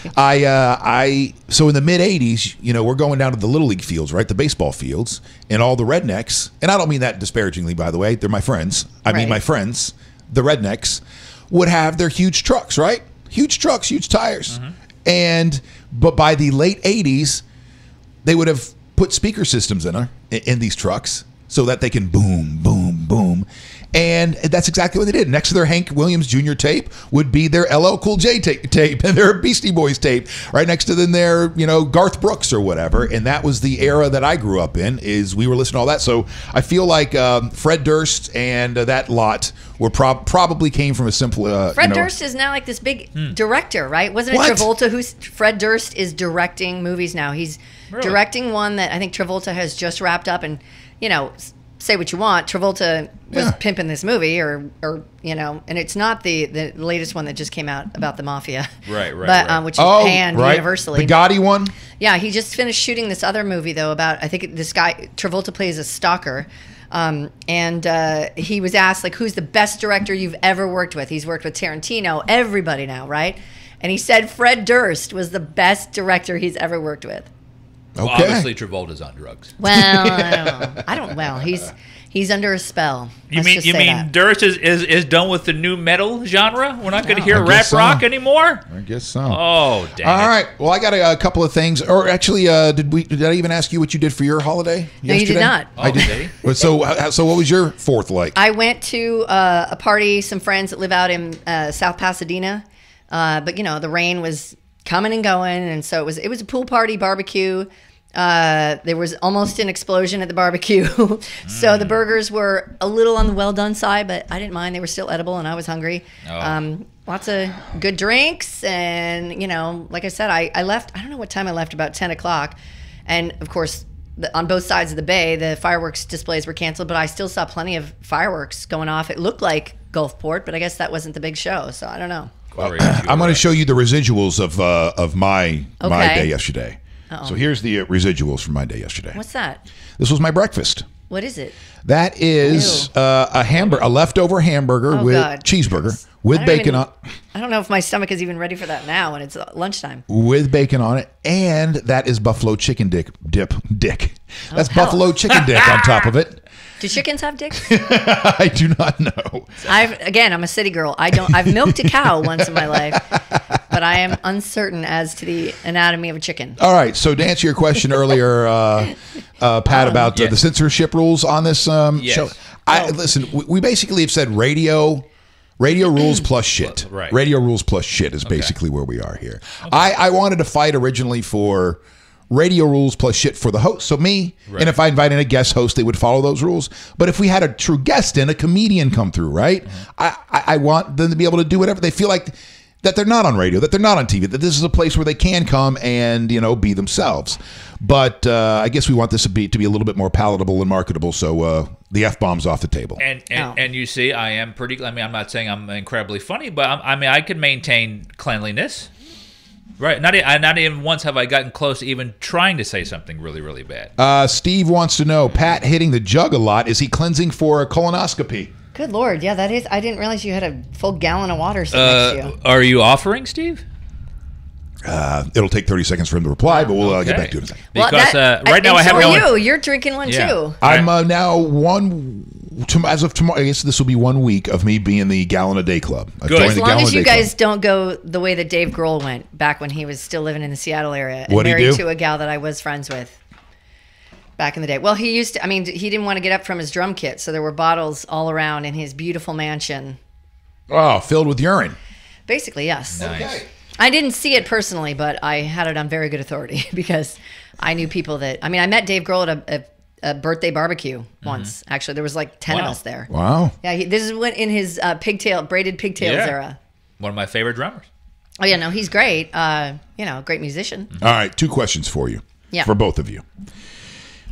So in the mid '80s, we're going down to the little league fields, right? The baseball fields, and all the rednecks. And I don't mean that disparagingly, by the way. They're my friends. I mean my friends, the rednecks, would have their huge trucks, right? Huge trucks, huge tires, but by the late '80s, they would have put speaker systems in these trucks so that they can boom, boom, boom. And that's exactly what they did. Next to their Hank Williams Jr. tape would be their LL Cool J tape and their Beastie Boys tape. Right next to them, their Garth Brooks or whatever. And that was the era that I grew up in. Is we were listening to all that. So I feel like Fred Durst and that lot were probably came from a simple. Fred Durst is now like this big director, right? Wasn't it Travolta who's Fred Durst is directing movies now? He's directing one that I think Travolta has just wrapped up, and say what you want, Travolta was pimping this movie, or and it's not the latest one that just came out about the mafia, right, but which is panned universally. The Gotti one. Yeah, he just finished shooting this other movie though about, I think this guy Travolta plays a stalker, and he was asked like, who's the best director you've ever worked with? He's worked with Tarantino, everybody now, right? And he said Fred Durst was the best director he's ever worked with. Well, obviously, Travolta's on drugs. Well, I don't know. Well, he's under a spell. You mean Durst is done with the new metal genre? We're not going to hear rap rock anymore? I guess so. Oh, dang All right. Well, I got a couple of things. Or actually, did I even ask you what you did for your holiday yesterday? No, you did not. I did. So what was your fourth like? I went to a party, some friends that live out in South Pasadena. But the rain was coming and going, and so it was a pool party barbecue. There was almost an explosion at the barbecue. So the burgers were a little on the well done side, but I didn't mind. They were still edible, and I was hungry. Lots of good drinks, and like I said, I left. I don't know what time I left, about 10 o'clock, and of course on both sides of the bay the fireworks displays were canceled, but I still saw plenty of fireworks going off. It looked like Gulfport, but I guess that wasn't the big show, so I don't know. I'm going to show you the residuals of my day yesterday. Uh-oh. So here's the residuals from my day yesterday. What's that? This was my breakfast. What is it? That is a leftover hamburger with cheeseburger with bacon on. I don't know if my stomach is even ready for that now when it's lunchtime. With bacon on it, and that is buffalo chicken dip. That's buffalo chicken dick on top of it. Do chickens have dicks? I do not know. I'm a city girl. I've milked a cow once in my life, but I am uncertain as to the anatomy of a chicken. All right. So to answer your question earlier, Pat, about the censorship rules on this show, listen. We basically have said radio rules plus shit. Right. Radio rules plus shit is basically where we are here. Okay. I wanted to fight originally for radio rules plus shit for the host. So me, and if I invited a guest host, they would follow those rules. But if we had a true guest a comedian come through, right? I want them to be able to do whatever they feel like, that they're not on radio, that they're not on TV, that this is a place where they can come and, be themselves. But I guess we want this to be a little bit more palatable and marketable. So the F-bomb's off the table. And you see, I am pretty, I'm not saying I'm incredibly funny, but I can maintain cleanliness. Right. Not even once have I gotten close to even trying to say something really, really bad. Steve wants to know, Pat hitting the jug a lot. Is he cleansing for a colonoscopy? Good Lord. Yeah, that is. I didn't realize you had a full gallon of water sitting next to you. Are you offering, Steve? It'll take 30 seconds for him to reply, but we'll get back to it in a second. Because right now I have no... You're drinking one too. I'm now as of tomorrow, I guess this will be 1 week of me being the gallon a day club. Good. As long as you guys don't go the way that Dave Grohl went back when he was still living in the Seattle area and married to a gal that I was friends with back in the day. Well, he used to, he didn't want to get up from his drum kit, so there were bottles all around in his beautiful mansion. Oh, filled with urine. Basically, yes. Nice. Okay. I didn't see it personally, but I had it on very good authority because I knew people that... I met Dave Grohl at a birthday barbecue once. Actually, there was like 10 of us there. Wow. Yeah, this is when in his braided pigtails era. One of my favorite drummers. Oh yeah, no, he's great. Great musician. All right, 2 questions for you. Yeah. For both of you.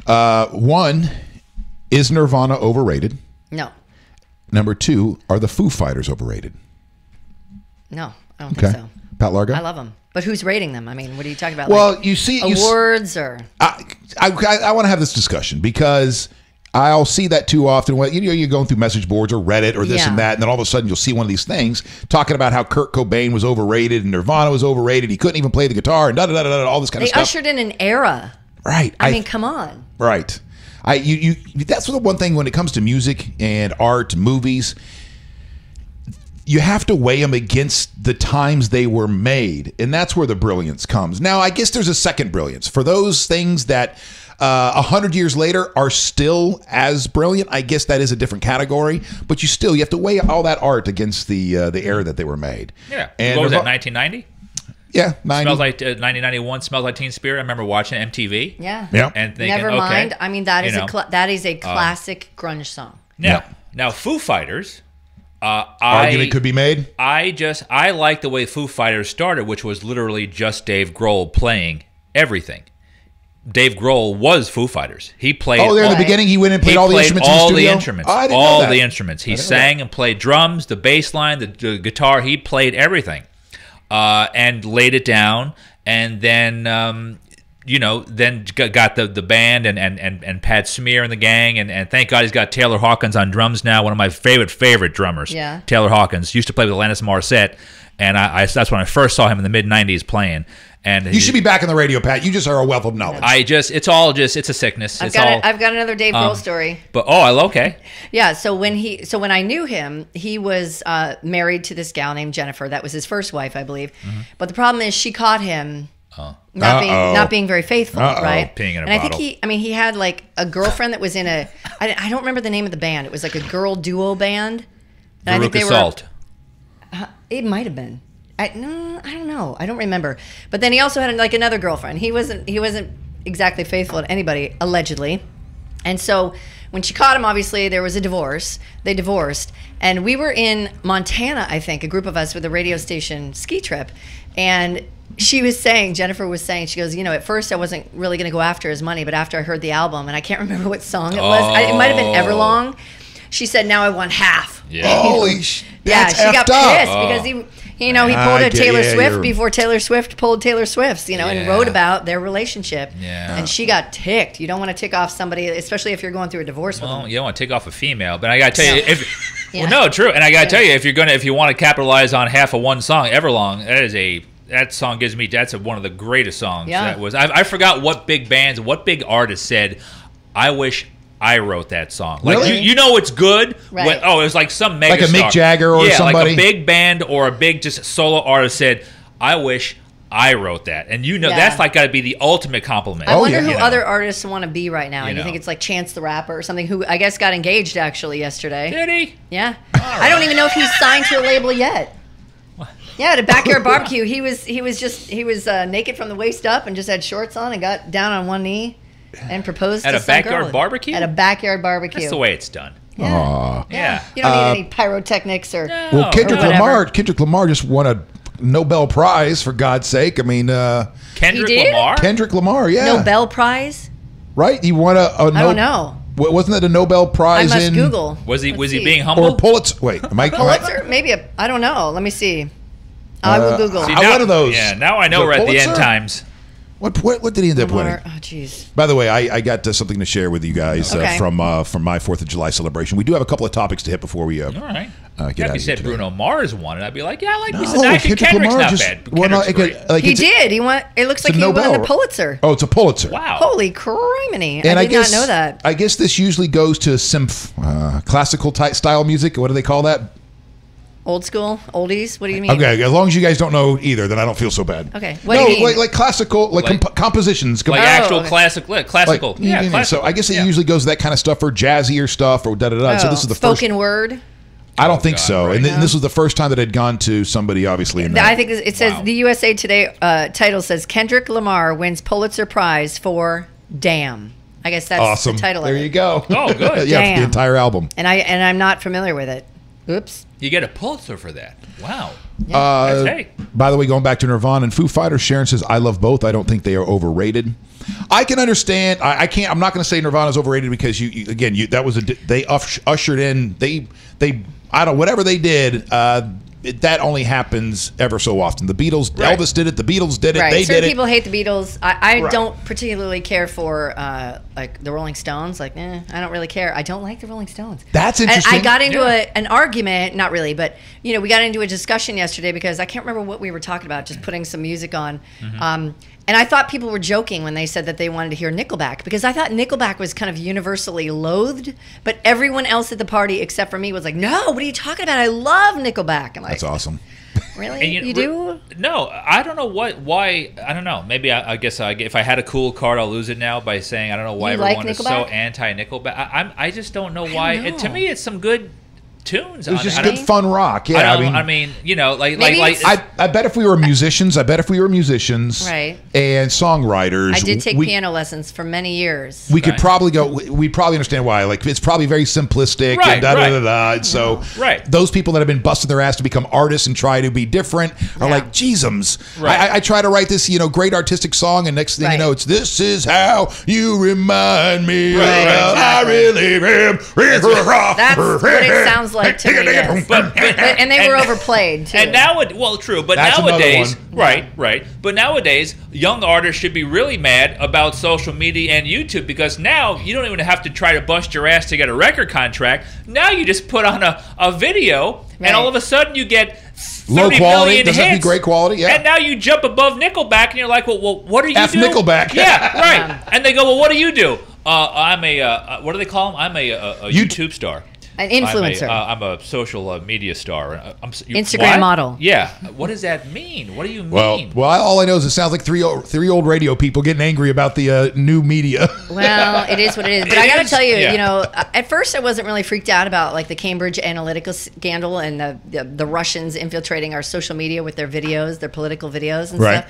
One, is Nirvana overrated? No. Number 2, are the Foo Fighters overrated? No, I don't think so. Pat Largo? I love them. But who's rating them? I mean, what are you talking about? Well, like you see... awards or... I want to have this discussion because I'll see that too often. When you're going through message boards or Reddit or this and that, and then all of a sudden you'll see one of these things talking about how Kurt Cobain was overrated and Nirvana was overrated. He couldn't even play the guitar and all this kind of stuff. They ushered in an era. Right. I mean, come on. Right. That's the one thing when it comes to music and art, movies, you have to weigh them against the times they were made, and that's where the brilliance comes. Now, I guess there's a second brilliance. For those things that 100 years later are still as brilliant, I guess that is a different category, but you have to weigh all that art against the era that they were made. Yeah. And what was that, 1990? Yeah, 90. Smells like 1991. Smells like Teen Spirit. I remember watching MTV. Yeah. And thinking, never mind. Okay, I mean, that is a classic grunge song. Now Foo Fighters. Argument could be made. I like the way Foo Fighters started, which was literally just Dave Grohl playing everything. Dave Grohl was Foo Fighters. He played. Oh, there in the beginning, he went and played all the instruments in the studio? All the instruments. I didn't know all that. the instruments. He sang and played drums, the bass line, the guitar. He played everything. And laid it down, and then then got the band and Pat Smear and the gang, and thank God he's got Taylor Hawkins on drums now, one of my favorite drummers. Yeah, Taylor Hawkins used to play with Alanis Morissette, and that's when I first saw him in the mid-'90s playing. And you should be back in the radio, Pat. You just are a wealth of knowledge. It's a sickness. I've got another Dave Grohl story. But okay. Yeah. So when I knew him, he was married to this gal named Jennifer. That was his first wife, I believe. Mm-hmm. But the problem is she caught him not being very faithful, right? Peeing in a bottle. I think he had like a girlfriend that was in I don't remember the name of the band. It was like a girl duo band. And I think they Salt. It might have been. I don't know. I don't remember. But then he also had like another girlfriend. He wasn't exactly faithful to anybody, allegedly. And so when she caught him, obviously there was a divorce. They divorced, and we were in Montana, I think, a group of us with a radio station ski trip, and Jennifer was saying, she goes, at first I wasn't really going to go after his money, but after I heard the album, and I can't remember what song it was. It might have been Everlong. She said, now I want half. Yeah. Holy shit. Yeah, she got pissed because he pulled a Taylor Swift before Taylor Swift pulled Taylor Swift's, and wrote about their relationship. Yeah. And she got ticked. You don't want to tick off somebody, especially if you're going through a divorce with them. You don't want to tick off a female. But I got to tell you, true. And I got to tell you, if you want to capitalize on half of one song, Everlong, that song that's one of the greatest songs. Yeah. I forgot what big bands, what big artists said, I wish I wrote that song. Like really? It's good. Right. It was like some mega like a Mick Jagger or somebody. Like a big band or a big just solo artist said, I wish I wrote that. And that's like got to be the ultimate compliment. I wonder who other artists want to be right now. You think it's like Chance the Rapper or something, who I guess got engaged actually yesterday. Did he? Yeah. Right. I don't even know if he's signed to a label yet. Yeah, at a backyard barbecue, he was naked from the waist up and just had shorts on and got down on one knee. And proposed at to a backyard barbecue? At a backyard barbecue. That's the way it's done. Yeah. You don't need any pyrotechnics or. No. Well, Kendrick Lamar just won a Nobel Prize, for God's sake. I mean, Kendrick Lamar? Kendrick Lamar, yeah. Nobel Prize? Right? He won I don't know. Wasn't it a Nobel Prize? I must Google. Was he being humble? Or Pulitzer? Wait, am I Pulitzer? Maybe I don't know. Let me see. I will Google. One of those. Yeah, now I know we're at the end times. What did he end up winning? Oh, jeez. By the way, I got something to share with you guys from my 4th of July celebration. We do have a couple of topics to hit before we all right. Get out if you said today. Bruno Mars won it, I'd be like, yeah, I like me some Kendrick's Lamar not just bad. won he did. He won. It looks like he won the Pulitzer. Oh, it's a Pulitzer. Wow. Holy criminy. And I did not know that. I guess this usually goes to classical style music. What do they call that? Old school? Oldies? What do you mean? Okay, as long as you guys don't know either, then I don't feel so bad. Okay. What do you mean? Like classical, compositions. Like actual classical. Classical. So I guess it usually goes to that kind of stuff or jazzier stuff or da-da-da. So this is the spoken word? I don't think so. Right. And this was the first time that I'd gone to somebody, obviously. In that. I think it says the USA Today title says Kendrick Lamar wins Pulitzer Prize for Damn. I guess that's awesome. the title there of it. you go. Oh, good. Yeah, the entire album. And I'm not familiar with it. Oops. You get a Pulitzer for that. Wow. Yeah. By the way, going back to Nirvana and Foo Fighters, Sharon says, I love both. I don't think they are overrated. I can understand. I can't. I'm not going to say Nirvana's overrated because that was they ushered in. They I don't whatever they did. That only happens ever so often. The Beatles, Elvis did it. The Beatles did it. Right. They Certain did it. people hate the Beatles. I don't particularly care for like the Rolling Stones. Like, I don't really care. I don't like the Rolling Stones. That's interesting. And I got into an argument, not really, but we got into a discussion yesterday because I can't remember what we were talking about. Just putting some music on. And I thought people were joking when they said that they wanted to hear Nickelback because I thought Nickelback was kind of universally loathed, but everyone else at the party except for me was like, "No, what are you talking about? I love Nickelback." I'm like, that's awesome. Really? You do? No, I don't know why. I don't know. Maybe I guess if I had a cool card, I'll lose it now by saying I don't know why everyone is so anti-Nickelback. I just don't know why. To me, it's some good tunes. It was just good fun rock. Yeah, I mean, like I bet if we were musicians, right, and songwriters, I did take piano lessons for many years. We could probably go. We'd probably understand why. Like it's probably very simplistic and da da da da. And so those people that have been busting their ass to become artists and try to be different are like, Jeezums. I try to write this great artistic song, and next thing you know, it's this is how you remind me of how I really am. That's what it sounds like to me. Yes. But and they were overplayed too. And nowadays, right. But nowadays, young artists should be really mad about social media and YouTube because now you don't even have to try to bust your ass to get a record contract. Now you just put on a video, and all of a sudden you get 30 low quality, doesn't have to be great quality, and now you jump above Nickelback, and you're like, well, what do you do? Nickelback. Yeah, right. And they go, well, what do you do? I'm a what do they call them? I'm a YouTube star. An influencer. I'm a social media star. Instagram model. Yeah. What does that mean? What do you mean? Well, all I know is it sounds like three old radio people getting angry about the new media. Well, it is what it is. But I got to tell you, at first I wasn't really freaked out about like the Cambridge Analytica scandal and the Russians infiltrating our social media with their videos, their political videos and stuff.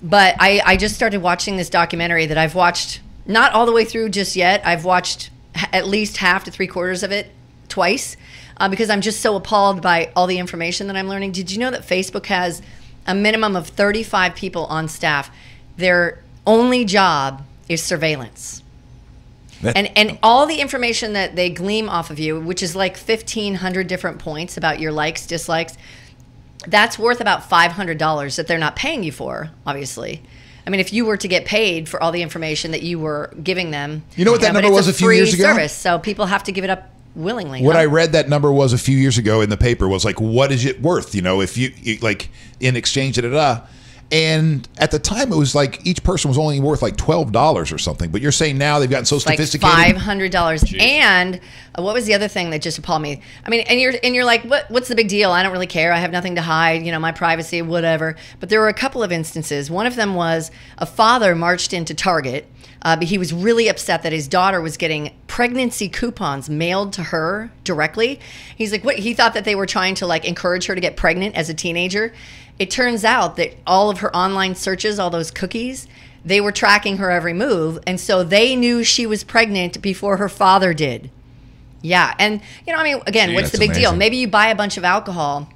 But I just started watching this documentary that I've watched not all the way through just yet. I've watched at least half to 3/4 of it twice because I'm just so appalled by all the information that I'm learning. Did you know that Facebook has a minimum of 35 people on staff? Their only job is surveillance. And all the information that they glean off of you, which is like 1,500 different points about your likes, dislikes, that's worth about $500 that they're not paying you for, obviously. I mean, if you were to get paid for all the information that you were giving them, you know what that number was a few years ago? Service, so people have to give it up willingly. What I read that number was a few years ago in the paper was like, what is it worth? If you like in exchange, and at the time it was like each person was only worth like $12 or something. But you're saying now they've gotten so sophisticated. Like $500. And what was the other thing that just appalled me? I mean, and you're like, what's the big deal? I don't really care. I have nothing to hide. My privacy, whatever. But there were a couple of instances. One of them was a father marched into Target. But he was really upset that his daughter was getting pregnancy coupons mailed to her directly. He's like, what? He thought that they were trying to like encourage her to get pregnant as a teenager. It turns out that all of her online searches, all those cookies, they were tracking her every move. And so they knew she was pregnant before her father did. Yeah. And, again, what's the big deal? Maybe you buy a bunch of alcohol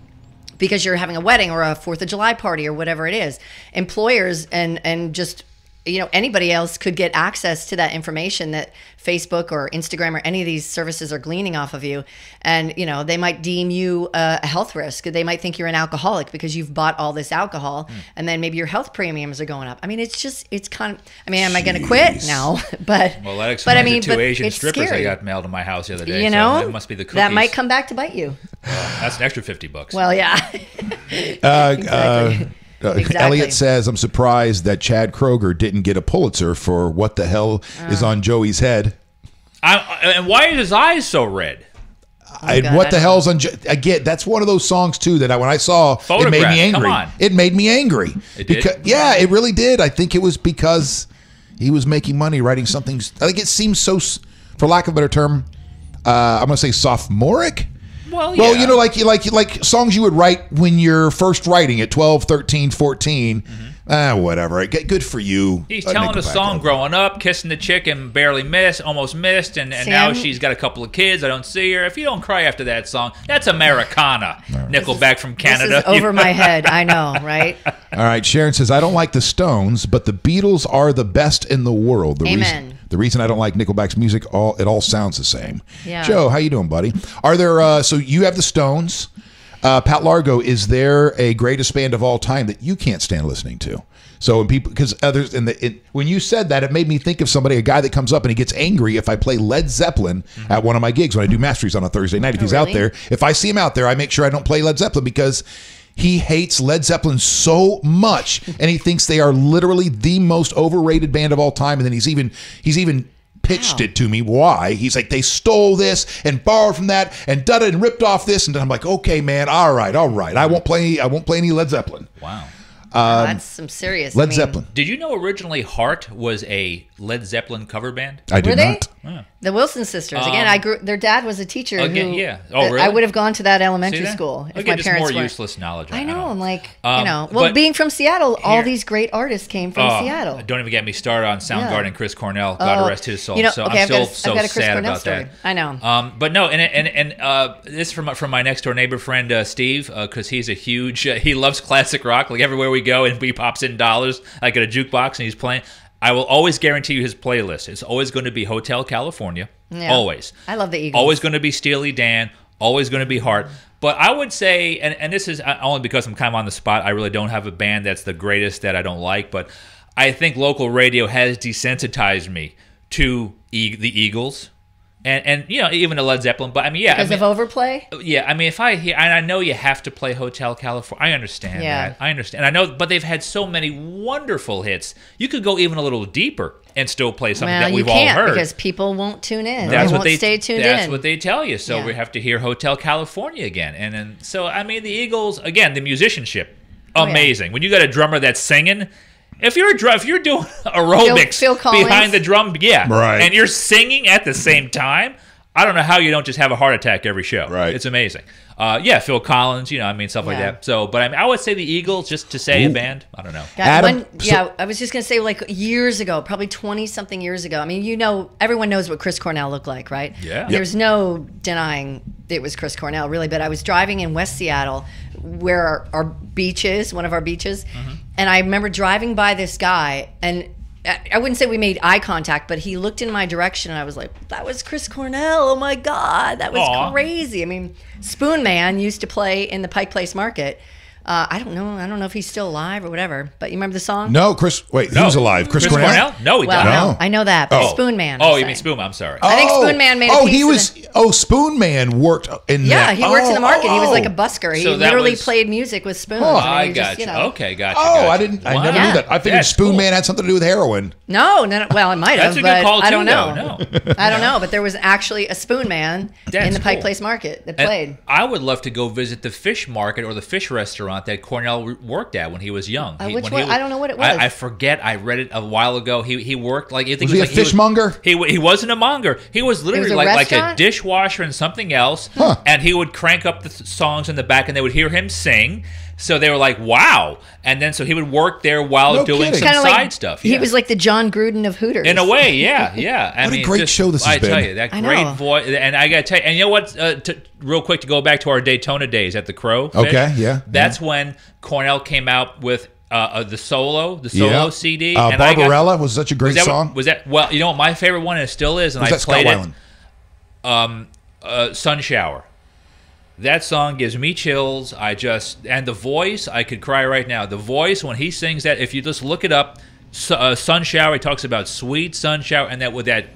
because you're having a wedding or a 4th of July party or whatever it is. Employers and just anybody else could get access to that information that Facebook or Instagram or any of these services are gleaning off of you. And, they might deem you a health risk. They might think you're an alcoholic because you've bought all this alcohol and then maybe your health premiums are going up. I mean, it's kind of, am I going to quit? No, but. Well, that explains the 2 Asian strippers I got mailed to my house the other day. So it must be the cookies. That might come back to bite you. That's an extra $50. Well, yeah. Exactly. Elliot says, I'm surprised that Chad Kroeger didn't get a Pulitzer for What the Hell is on Joey's Head. And why are his eyes so red? What the hell's on again? That's one of those songs too that when I saw it made me angry. Come on. It made me angry. It did? Yeah, it really did. I think it was because he was making money writing something. I think it seems so, for lack of a better term, I'm going to say sophomoric. Well, yeah. Like songs you would write when you're first writing at 12, 13, 14. Whatever. Good for you. He's telling a song growing up, kissing the chick and barely missed, almost missed, and now she's got a couple of kids. I don't see her. If you don't cry after that song, that's Americana. Nickelback from Canada. This is over my head. I know, right? All right. Sharon says, I don't like the Stones, but the Beatles are the best in the world. Amen. The reason I don't like Nickelback's music, it all sounds the same. Yeah. Joe, how you doing, buddy? Are there, so you have the Stones. Pat Largo, is there a greatest band of all time that you can't stand listening to? So when people, because others, when you said that, it made me think of somebody, a guy that comes up and he gets angry if I play Led Zeppelin at one of my gigs when I do masteries on a Thursday night. If he's out there, if I see him out there, I make sure I don't play Led Zeppelin because he hates Led Zeppelin so much, and he thinks they are literally the most overrated band of all time. And then he's even pitched it to me why. He's like, they stole this and borrowed from that and done it and ripped off this. And then I'm like, okay, man, all right. I won't play any Led Zeppelin. Wow. That's some serious. Led Zeppelin. Did you know originally Heart was a Led Zeppelin cover band? I did not. Yeah. The Wilson sisters. Again, their dad was a teacher. Yeah. Oh, really? I would have gone to that elementary school if my parents more weren't. useless knowledge. I know. I'm like, well, being from Seattle, all these great artists came from Seattle. Don't even get me started on Soundgarden. Chris Cornell, God rest his soul. So I'm still so sad about that. I know. But no, and this is from my next door neighbor friend Steve, because he's a huge. He loves classic rock. Like everywhere we go, and he pops in dollars like at a jukebox, and he's playing. I will always guarantee you his playlist. It's always going to be Hotel California. Yeah. Always. I love the Eagles. Always going to be Steely Dan. Always going to be Heart. But I would say, and this is only because I'm kind of on the spot, I really don't have a band that's the greatest that I don't like, but I think local radio has desensitized me to the Eagles. And even a Led Zeppelin, but because of overplay. Yeah, if I hear, and I know you have to play Hotel California. I understand that. I understand. I know, but they've had so many wonderful hits. You could go even a little deeper and still play something that we've all heard. Because people won't tune in. They won't stay tuned in. That's what they tell you. So we have to hear Hotel California again. And then, the Eagles again, the musicianship, amazing. When you got a drummer that's singing. If you're doing aerobics behind the drum, right, and you're singing at the same time, I don't know how you don't just have a heart attack every show. Right, it's amazing. Phil Collins, stuff like that. So, but I would say the Eagles, just to say a band. I don't know. Adam, I was just gonna say, like years ago, probably 20-something years ago. Everyone knows what Chris Cornell looked like, right? Yeah. There's no denying it was Chris Cornell, really. But I was driving in West Seattle, where our beach is, one of our beaches, and I remember driving by this guy, and I wouldn't say we made eye contact, but he looked in my direction, and I was like, that was Chris Cornell. Oh my God, that was crazy. Spoon Man used to play in the Pike Place Market. I don't know if he's still alive or whatever, but you remember the song? No, Chris. Wait, who's alive? Chris Cornell? No, he doesn't. No, I know that. But Spoon Man. Oh, you mean Spoon Man? I'm sorry. I think Spoon Man made a piece. Spoon Man worked in that. Yeah, he worked in the market. He was like a busker. He literally played music with spoons. I got you. Okay, got you. I didn't. I never knew that. I figured Spoon Man had something to do with heroin. No. Well, it might have. That's a good call too. I don't know. No. I don't know, but there was actually a Spoon Man in the Pike Place Market that played. I would love to go visit the fish market or the fish restaurant that Cornell worked at when he was young. Which one? I don't know what it was. I forget. I read it a while ago. He worked like. Was he a fishmonger? He wasn't a monger. He was literally like a dishwasher and something else. And he would crank up the songs in the back, and they would hear him sing. So they were like, wow. And then so he would work there while doing some side stuff. He was like the John Gruden of Hooters. In a way, yeah. What a great show this has been. I tell you, that great voice. And I got to tell you, and you know what? Real quick, to go back to our Daytona days at the Crow. Okay, yeah. That's when Cornell came out with the solo CD. And Barbarella was such a great song. Was that, well, you know what my favorite one, and it still is, and I played it. Sun Shower. That song gives me chills. And the voice, I could cry right now. The voice, when he sings that, if you just look it up, Sun Shower, he talks about sweet sun shower, and that with that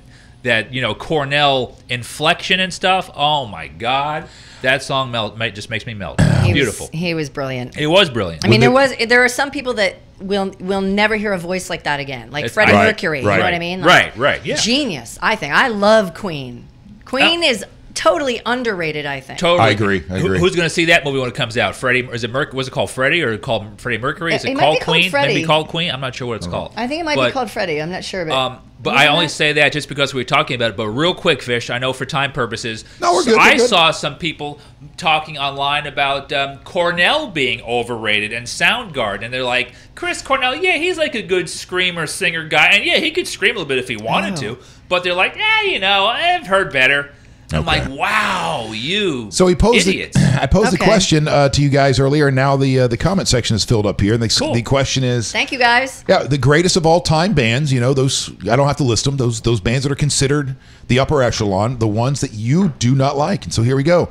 Cornell inflection and stuff. Oh my God, that song just makes me melt. Beautiful. He was brilliant. It was brilliant. There are some people that will never hear a voice like that again, like Freddie Mercury. You know what I mean? Right. Yeah. Genius. I think I love Queen. Queen is totally underrated, I think. Totally. I agree. Who's going to see that movie when it comes out? Freddie? Is it was it called Freddie or called Freddie Mercury? Is it called Queen? Maybe called Queen. I'm not sure what it's called. I think it might be called Freddie. I'm not sure, but I only say that just because we were talking about it. But real quick, Fish, I know for time purposes. No, we're good. I saw some people talking online about Cornell being overrated and Soundgarden, and they're like, Chris Cornell, yeah, he's like a good screamer, singer guy, and yeah, he could scream a little bit if he wanted to. But they're like, I've heard better. I'm like, wow, you idiots. I posed the question to you guys earlier, and now the comment section is filled up here. And the question is, thank you guys. Yeah, the greatest of all time bands. Those I don't have to list them. Those bands that are considered the upper echelon, the ones that you do not like. And so here we go,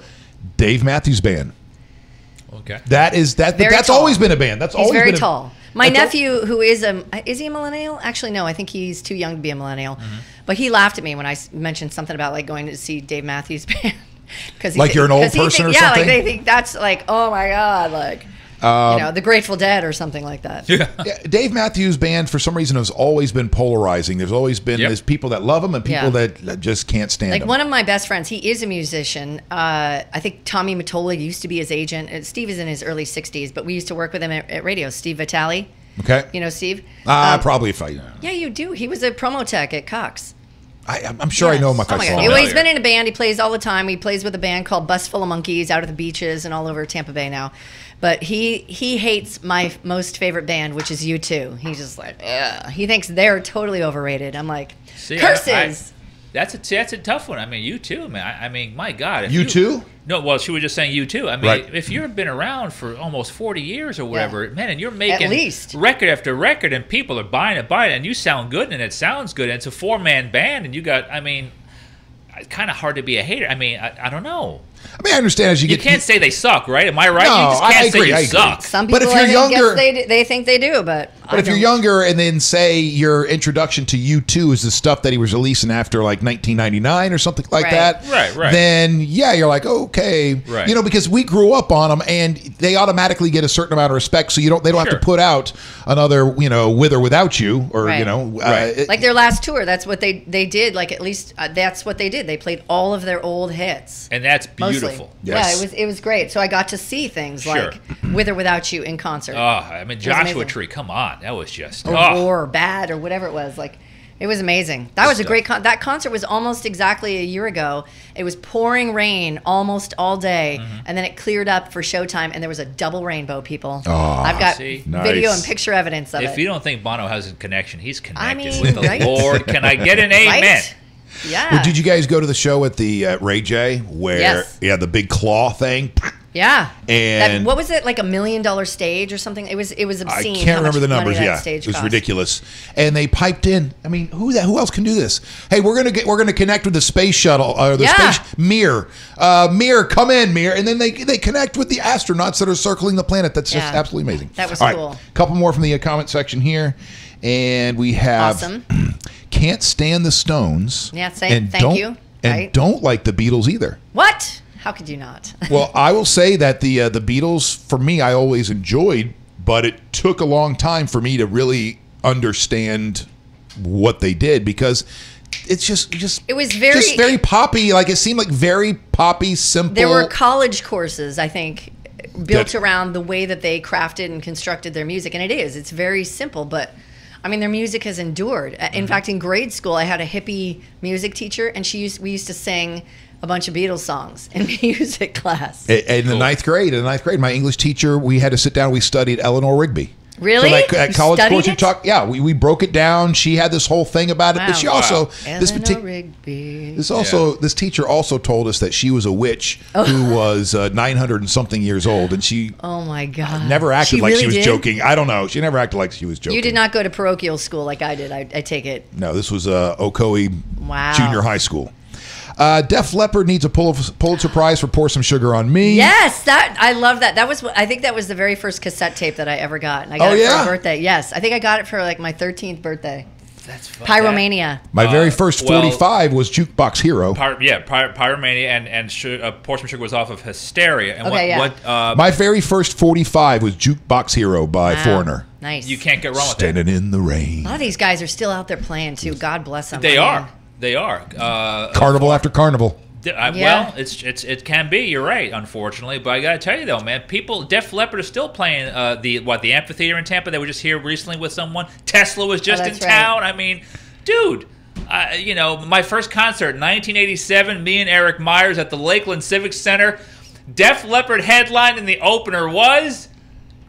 Dave Matthews Band. Okay, that's always been a band. He's very tall. My nephew, who is he a millennial? Actually, no, I think he's too young to be a millennial. Mm-hmm. But he laughed at me when I mentioned something about like going to see Dave Matthews Band. Like you're an old person or something? Yeah, like they think that's like, oh my God, like, the Grateful Dead or something like that. Yeah, Dave Matthews Band, for some reason, has always been polarizing. There's always been there's people that love him and people that just can't stand him. Like one of my best friends, he is a musician. I think Tommy Mottola used to be his agent. Steve is in his early 60s, but we used to work with him at radio. Steve Vitale. Okay. You know Steve? Probably if I... Yeah, you do. He was a promo tech at Cox. I'm sure I know him if I saw him. Well, he's been in a band. He plays all the time. He plays with a band called Bus Full of Monkeys out at the beaches and all over Tampa Bay now. But he hates my most favorite band, which is U2. He's just like, ugh. He thinks they're totally overrated. I'm like, curses. That's a tough one. I mean, U2, man. I mean, my God. U2? No, well, she was just saying U2. I mean, if you've been around for almost 40 years or whatever, man, and you're making at least record after record, and people are buying it, and you sound good, and it sounds good, and it's a 4-man band, and you got, I mean, it's kind of hard to be a hater. I mean, I don't know. I mean, I understand as you can't say they suck, right? Am I right? No, you just can't I agree, say you suck. Some people, but if you're younger, they think they do, but if you're younger, and then say your introduction to U2 is the stuff that he was releasing after like 1999 or something like that, right? Then you're like, okay, right? Because we grew up on them, and they automatically get a certain amount of respect, so they don't have to put out another, With or Without You, or like their last tour. That's what they did. Like at least that's what they did. They played all of their old hits, and that's beautiful. Yes. Yeah, it was great. So I got to see things like With or Without You in concert. Oh, I mean, Joshua Tree, come on. That was just... Or Bad or whatever it was. Like, it was amazing. That was a great that concert was almost exactly a year ago. It was pouring rain almost all day, and then it cleared up for showtime, and there was a double rainbow, people. Oh, I've got video and picture evidence of it. If you don't think Bono has a connection, he's connected with the Lord. Can I get an amen? Right? Yeah. Well, did you guys go to the show at the Ray J where the big claw thing? Yeah. And what was it, like $1 million stage or something? It was obscene. I can't remember the numbers. Stage it was ridiculous. And they piped in. I mean, who else can do this? Hey, we're gonna connect with the space shuttle or the space Mir. Mir, come in, Mir. And then they connect with the astronauts that are circling the planet. That's just absolutely amazing. That was All cool. Right, a couple more from the comment section here, and we have awesome. Can't stand the Stones. Yeah, thank you. And don't like the Beatles either. What? How could you not? Well, I will say that the Beatles, for me, I always enjoyed, but it took a long time for me to really understand what they did, because it's just it was very poppy. Like, it seemed like very poppy, simple. There were college courses, I think, built around the way that they crafted and constructed their music, and it's very simple, but I mean, their music has endured. In fact, in grade school, I had a hippie music teacher, and we used to sing a bunch of Beatles songs in music class. In the ninth grade, my English teacher, we had to sit down. We studied Eleanor Rigby. Really? So at college course, you talk. Yeah, we broke it down. She had this whole thing about it. Wow. But she also Rigby. This teacher also told us that she was a witch who was 900 and something years old, and she oh my God, never acted like she was joking. I don't know. She never acted like she was joking. You did not go to parochial school like I did. I take it. No, this was Ocoee Junior High School. Def Leppard needs a Pulitzer Prize for Pour Some Sugar on Me. Yes, I love that. I think that was the very first cassette tape that I ever got. And I got it for a birthday. Yes, I think I got it for like my 13th birthday. That's fun. Pyromania. My very first 45 was Jukebox Hero. Pyromania and Pour Some Sugar was off of Hysteria. And my very first 45 was Jukebox Hero by Foreigner. Nice. You can't get wrong with that. Standing in the rain. A lot of these guys are still out there playing too. God bless them. They are. They are. Carnival after carnival. Well, it can be. You're right, unfortunately. But I gotta tell you though, man, Def Leppard is still playing the amphitheater in Tampa. They were just here recently with someone. Tesla was just in town. I mean, dude. My first concert, 1987, me and Eric Myers at the Lakeland Civic Center. Def Leppard headline, and the opener was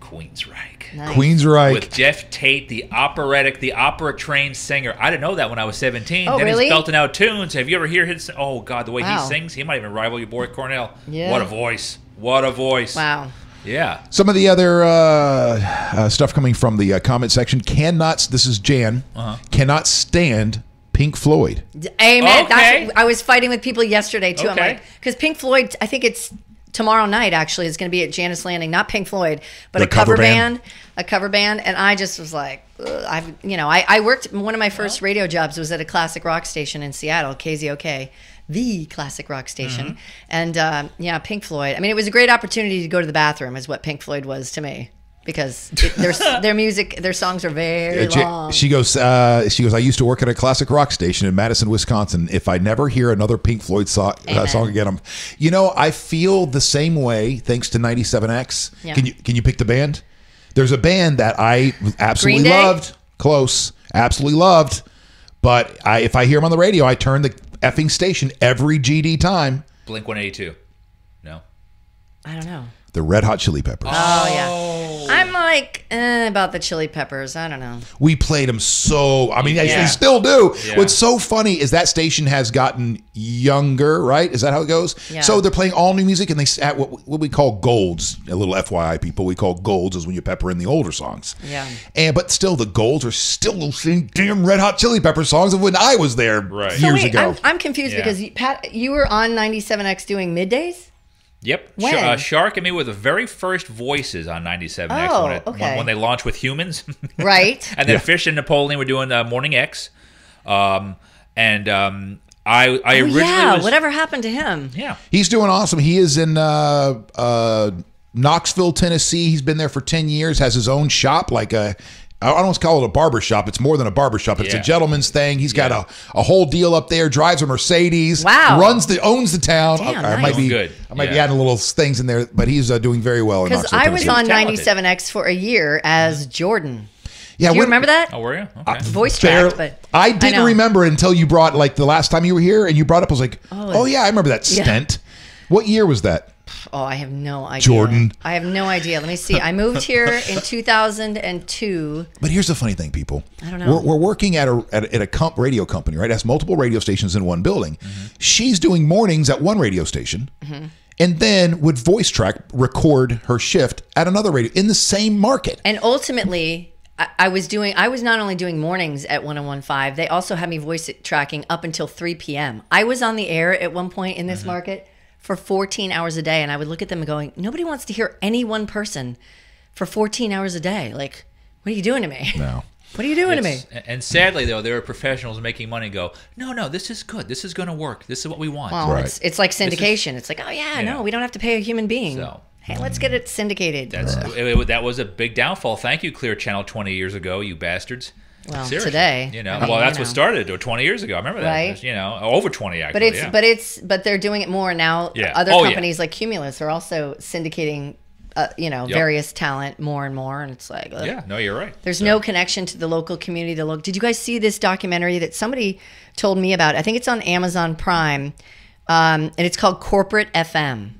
Queensryche. Nice. Queensryche. With Jeff Tate, the opera-trained singer. I didn't know that when I was 17. Oh, then really? He's belting out tunes. Have you ever heard his... Oh, God, the way he sings, he might even rival your boy Cornell. Yeah. What a voice. What a voice. Wow. Yeah. Some of the other stuff coming from the comment section. This is Jan, cannot stand Pink Floyd. Amen. Okay. I was fighting with people yesterday, too. Okay. I'm like, because Pink Floyd, I think it's tomorrow night, actually, is going to be at Janice Landing. Not Pink Floyd, but a cover band. A cover band. And I just was like, I worked, one of my first radio jobs was at a classic rock station in Seattle, KZOK, the classic rock station. And Pink Floyd. I mean, it was a great opportunity to go to the bathroom, is what Pink Floyd was to me. Because their music, their songs are very long. She goes, I used to work at a classic rock station in Madison, Wisconsin. If I never hear another Pink Floyd song again, I feel the same way thanks to 97X. Yeah. Can you pick the band? There's a band that I absolutely loved. Close. Absolutely loved. But if I hear them on the radio, I turn the effing station every GD time. Blink-182. No? I don't know. The Red Hot Chili Peppers. Oh, yeah. I'm like, about the Chili Peppers. I don't know. We played them they still do. Yeah. What's so funny is that station has gotten younger, right? Is that how it goes? Yeah. So they're playing all new music, and they at what we call golds. A little FYI, people. We call golds is when you pepper in the older songs. Yeah. But still, the golds are still the same damn Red Hot Chili Pepper songs of when I was there years ago. I'm confused because, Pat, you were on 97X doing middays? Yep. When? Shark and me were the very first voices on 97X when they launched with humans. Right. And then Fish and Napoleon were doing Morning X. I originally was... whatever happened to him? Yeah. He's doing awesome. He is in Knoxville, Tennessee. He's been there for 10 years, has his own shop, I don't want to call it a barber shop. It's more than a barber shop. It's a gentleman's thing. He's got a whole deal up there. Drives a Mercedes. Wow. Owns the town. Damn, I might be adding little things in there, but he's doing very well in Knoxville, Tennessee. Because I was on 97X for a year as Jordan. Yeah, do you remember that? Oh, were you? Okay. Voice track, but I didn't remember until you brought the last time you were here and you brought up. I was like, oh yeah, I remember that stent. What year was that? Oh, I have no idea. Jordan. I have no idea. Let me see. I moved here in 2002. But here's the funny thing, people. I don't know. We're working at a radio company, right? It has multiple radio stations in one building. She's doing mornings at one radio station, and then would voice track record her shift at another radio in the same market. And ultimately, I was not only doing mornings at 101.5, they also had me voice tracking up until 3 p.m. I was on the air at one point in this market for 14 hours a day, and I would look at them and going, nobody wants to hear any one person for 14 hours a day. Like, what are you doing to me? No. What are you doing to me? And sadly, though, there are professionals making money go, no, this is good. This is going to work. This is what we want. Well, it's like syndication. It's like, no, we don't have to pay a human being. So, hey, let's get it syndicated. That was a big downfall. Thank you, Clear Channel 20 years ago, you bastards. Well, seriously. today. That's what started 20 years ago. I remember that. Right. Over 20 actually. But they're doing it more now. Yeah. Other companies like Cumulus are also syndicating, various talent more and more, and it's like, you're right. There's no connection to the local community. Did you guys see this documentary that somebody told me about? I think it's on Amazon Prime, and it's called Corporate FM.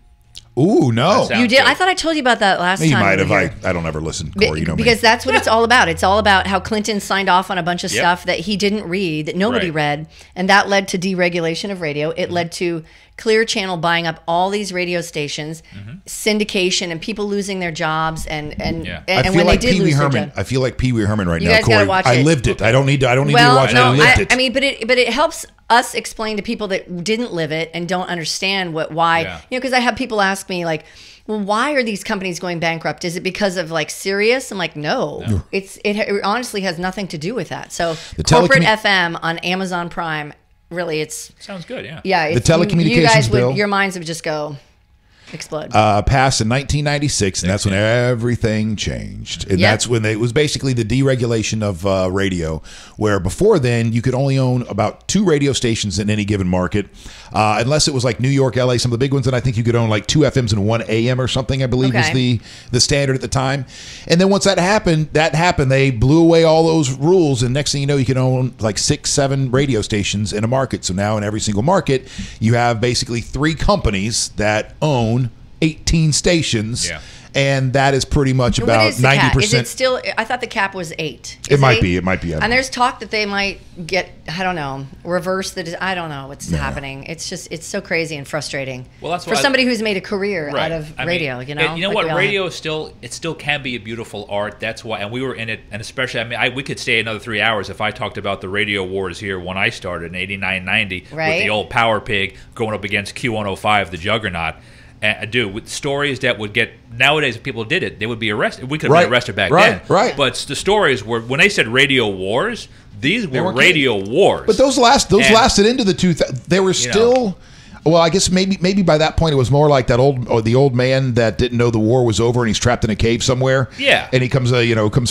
Ooh, no. You did? Good. I thought I told you about that last time. You might have. I don't ever listen, Corey. You know because that's what it's all about. It's all about how Clinton signed off on a bunch of stuff that he didn't read, that nobody read, and that led to deregulation of radio. It led to Clear Channel buying up all these radio stations, syndication, and people losing their jobs. And when they did lose their jobs, I feel like Pee Wee Herman right you now, guys Corey. Gotta watch it. I lived it. I don't need to watch it. I lived it. I mean, but it helps us explain to people that didn't live it and don't understand why. Because I have people ask me like, well, why are these companies going bankrupt? Is it because of Sirius? I'm like, no. It honestly has nothing to do with that. So Corporate FM on Amazon Prime, really, sounds good. Yeah. The telecommunications bill. Your minds would just go. explode. Passed in 1996, and that's when everything changed. And that's when it was basically the deregulation of radio, where before then you could only own about 2 radio stations in any given market, unless it was like New York, LA, some of the big ones. And I think you could own like 2 FMs and 1 AM or something, I believe is the standard at the time. And then once that happened, they blew away all those rules. And next thing you know, you can own like 6, 7 radio stations in a market. So now in every single market, you have basically 3 companies that own 18 stations. Yeah. And that is pretty much about 90%. Is it still? I thought the cap was 8. It might be. It might be. And there's talk that they might get, I don't know, reverse the. I don't know what's happening. It's just, it's so crazy and frustrating. Well, that's for somebody who's made a career out of radio. You know, you know what? Radio is still, it still can be a beautiful art. That's why, and we were in it, and especially, I mean, we could stay another 3 hours if I talked about the radio wars here when I started in 89, 90 with the old Power Pig going up against Q105, the juggernaut. Dude, with stories that would get, nowadays if people did it, they would be arrested. We could have been arrested back then. Right. But the stories were, when they said radio wars, these were radio wars. But those lasted into the 2000s. They were still, well, I guess maybe by that point it was more like that the old man that didn't know the war was over and he's trapped in a cave somewhere. Yeah. And he comes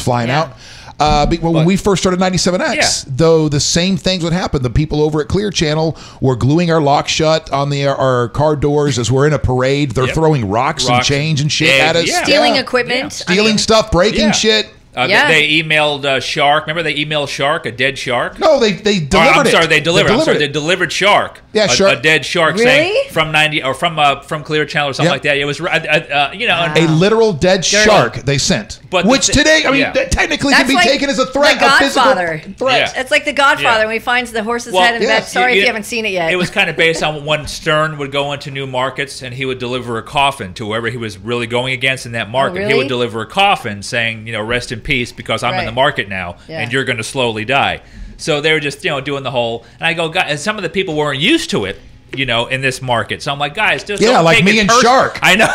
flying out. But when we first started 97X, though, the same things would happen. The people over at Clear Channel were gluing our lock shut on our car doors as we're in a parade. They're throwing rocks and change and shit at us. Stealing equipment. Stealing stuff, breaking shit. They emailed Shark. Remember they emailed Shark, a dead shark? No, they delivered it. They delivered Shark. Yeah, Shark. A dead shark saying from 90 or from Clear Channel or something like that. It was a literal dead shark they sent. But which today, I mean, technically can be taken as a threat. The Godfather. Threat. It's like the Godfather when he finds the horse's head in the bed. Sorry if you haven't seen it yet. It was kind of based on when Stern would go into new markets and he would deliver a coffin to whoever he was really going against in that market. He would deliver a coffin saying, rest in peace because I'm in the market now and you're going to slowly die. So they were just doing the whole, and I go, guys, some of the people weren't used to it, in this market. So I'm like, guys, just like me and Shark. I know.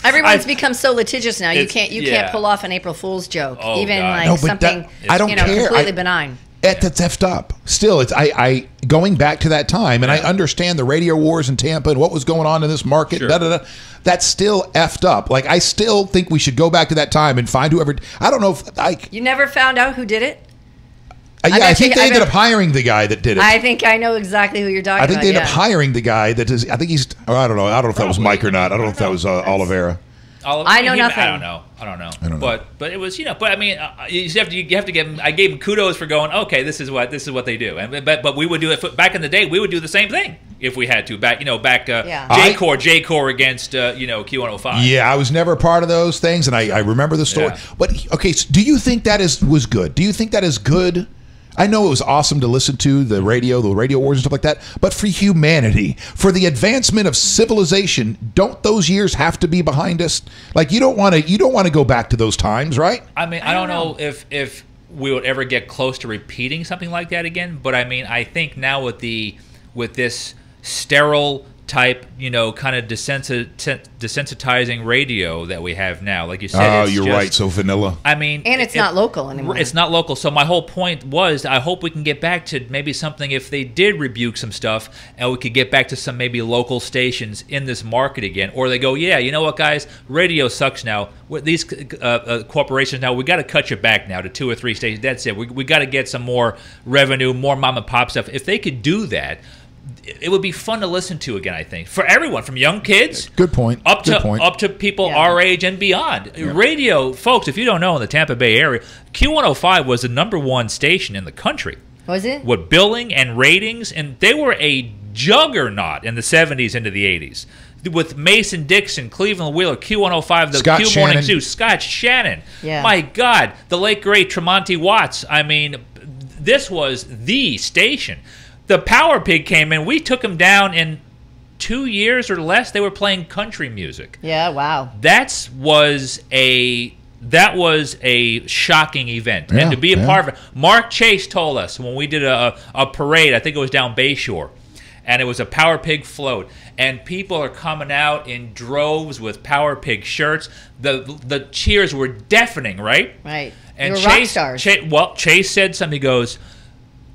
Everyone's become so litigious now. You can't pull off an April Fool's joke, something I don't care. Completely benign. That's effed up. Still, it's I going back to that time, and I understand the radio wars in Tampa and what was going on in this market. That's still effed up. Like, I still think we should go back to that time and find whoever. I don't know if you never found out who did it. I think they ended up hiring the guy that did it. I think I know exactly who you're talking about. I think they ended up hiring the guy that is. I think he's. I don't know. I don't know if that was Mike or not. I don't know if that was Oliveira. I know nothing. I don't know. But it was But I mean, you have to give him. I gave him kudos for going. Okay, this is what they do. And but we would do it back in the day. We would do the same thing if we had to. Back J-Core against Q105. Yeah, I was never a part of those things, and I remember the story. Yeah. But okay, so do you think that was good? Do you think that is good? I know it was awesome to listen to the radio wars and stuff like that, but for humanity, for the advancement of civilization, don't those years have to be behind us? Like, you don't want to go back to those times, right? I mean, I don't know if we would ever get close to repeating something like that again, but I mean, I think now with this sterile type, kind of desensitizing radio that we have now. Like you said, you're right. So vanilla. I mean, and it's not local anymore. It's not local. So my whole point was, I hope we can get back to maybe something if they did rebuke some stuff, and we could get back to some maybe local stations in this market again, or they go, yeah, you know what, guys, radio sucks now. These corporations now, we got to cut you back now to 2 or 3 stations. That's it. We got to get some more revenue, more mom and pop stuff. If they could do that, it would be fun to listen to again, I think, for everyone, from young kids, up to people our age and beyond. Radio, folks, if you don't know, in the Tampa Bay area, Q105 was the #1 station in the country. Was it? With billing and ratings, and they were a juggernaut in the 70s into the 80s. With Mason Dixon, Cleveland Wheeler, Q105, the Scott Q Shannon. Morning Zoo, Scott Shannon. Yeah. My God, the late great Tremonti Watts. I mean, this was the station. The Power Pig came in. We took him down in 2 years or less. They were playing country music. Yeah, wow. That was a shocking event. And to be a part of it. Mark Chase told us when we did a parade, I think it was down Bayshore, and it was a Power Pig float. And people are coming out in droves with Power Pig shirts. The cheers were deafening, right? Right. And they were rock stars. Chase said something. He goes,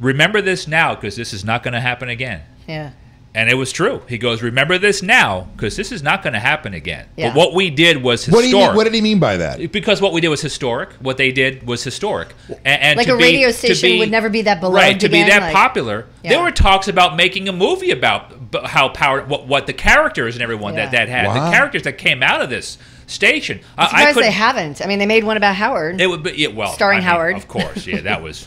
remember this now, because this is not going to happen again. Yeah. And it was true. He goes, remember this now, because this is not going to happen again. Yeah. But what we did was historic. What did he mean by that? Because what we did was historic. What they did was historic. And like a radio station would never be that beloved right, to again, be that like, popular. yeah. There were talks about making a movie about how what the characters and everyone that had. Wow. The characters that came out of this station. I'm surprised they haven't. I mean, they made one about Howard. It would be, starring Howard. Of course, yeah, that was,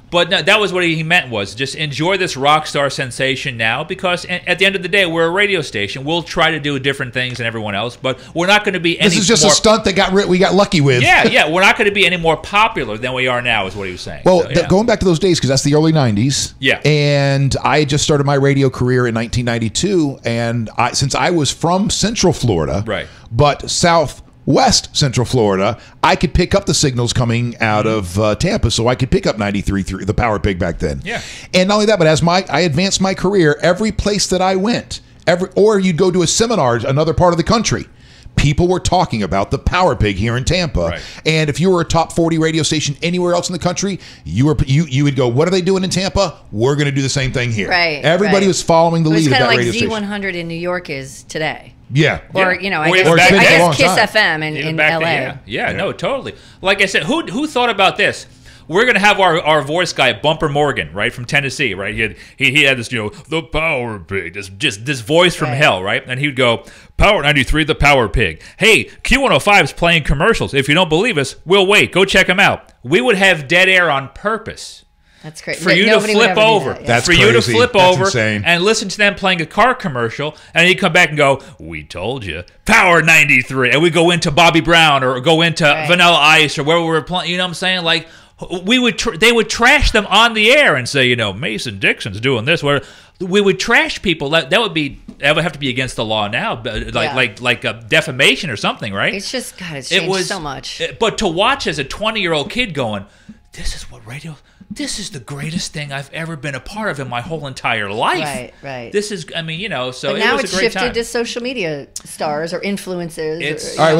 But no, that was what he meant, was just enjoy this rock star sensation now, because at the end of the day, we're a radio station. We'll try to do different things than everyone else, but we're not going to be any This is just a stunt that we got lucky with. Yeah, we're not going to be any more popular than we are now, is what he was saying. Well, going back to those days, because that's the early 90s. Yeah. And I just started my radio career in 1992, and since I was from Central Florida, right, but Southwest Central Florida, I could pick up the signals coming out of Tampa, so I could pick up 93.3, the Power Pig back then. Yeah. And not only that, but as I advanced my career, every place that I went, or you'd go to a seminar, another part of the country, people were talking about the Power Pig here in Tampa. Right. And if you were a top 40 radio station anywhere else in the country, you would go, what are they doing in Tampa? We're going to do the same thing here. Right. Everybody was following the lead of that radio station. station. It's kind of like Z100 in New York is today. Yeah. Or, I guess Kiss FM in LA. Yeah, no, totally. Like I said, who thought about this? We're going to have our voice guy, Bumper Morgan, right, from Tennessee, right? He had this, the Power Pig, this voice from hell, right? And he'd go, Power 93, the Power Pig. Hey, Q105 is playing commercials. If you don't believe us, we'll wait. Go check them out. We would have dead air on purpose. That's crazy. For you to flip over. That's for crazy. You to flip That's over insane. And listen to them playing a car commercial, and he'd come back and go, we told you, Power 93. And we go into Bobby Brown or go into Vanilla Ice or where we were playing. You know what I'm saying? Like, they would trash them on the air and say, Mason Dixon's doing this. Where we would trash people. That would have to be against the law now, like a defamation or something, right? It's just it's changed so much. But to watch as a 20-year-old kid going, this is what radio. This is the greatest thing I've ever been a part of in my whole entire life. Right. This is, so but now it was a it's great shifted time. To social media stars or influencers. All right,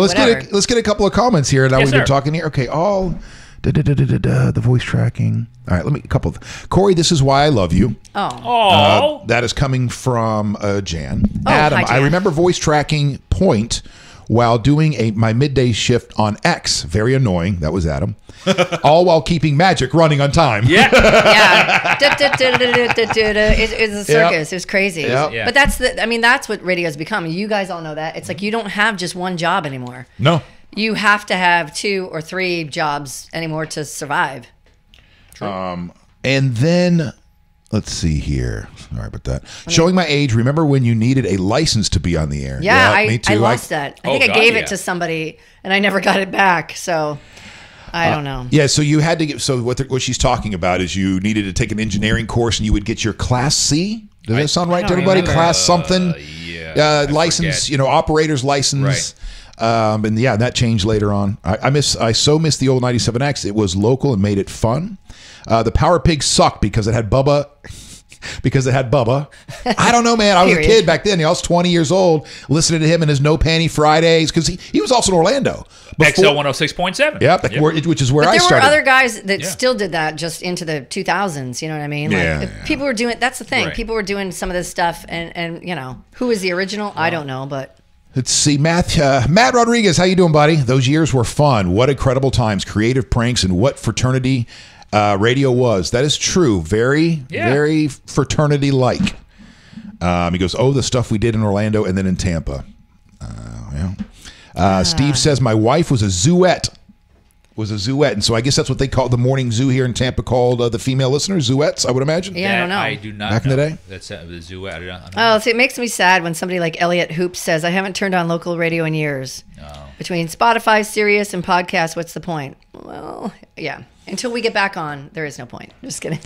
let's get a couple of comments here. Now we've been talking here. Okay, the voice tracking. All right, a couple. Corey, this is why I love you. Oh. That is coming from Jan. Oh, Adam, hi, Jan. I remember voice tracking Point while doing my midday shift on X. Very annoying. That was Adam. All while keeping Magic running on time. Yeah. It's a circus. It was crazy. Yep. Yeah. But that's what radio's become. You guys all know that. It's like you don't have just one job anymore. No. You have to have 2 or 3 jobs anymore to survive. And then let's see here. Sorry about that. Showing my age. Remember when you needed a license to be on the air? Yeah, me too. I lost that. I think I gave it to somebody, and I never got it back. So I don't know. Yeah, so you had to get. So what she's talking about is you needed to take an engineering course, and you would get your Class C. Does that sound right to everybody? Remember. Class something. License. Operator's license. Right. And that changed later on. I so miss the old 97X. It was local and made it fun. The Power Pig sucked because it had Bubba. I don't know, man. I was a kid back then. I was 20 years old listening to him and his No Panty Fridays because he was also in Orlando. XL 106.7. Yep. Which is where I started. There were other guys that still did that just into the 2000s. You know what I mean? People were doing. That's the thing. Right. People were doing some of this stuff, and who was the original? I don't know, but. Let's see, Matt Rodriguez, how you doing, buddy? Those years were fun. What incredible times, creative pranks, and what fraternity radio was. That is true. Very fraternity-like. He goes, the stuff we did in Orlando and then in Tampa. Steve says, my wife was a zooette. And so I guess that's what they call the morning zoo here in Tampa, called the female listeners, zooettes, I would imagine. Yeah, I don't know. I do not Back in the day? That's the zoette. I don't know. See, it makes me sad when somebody like Elliot Hoops says, I haven't turned on local radio in years. No. Between Spotify, Sirius, and podcasts, what's the point? Well, yeah. Until we get back on, there is no point. Just kidding.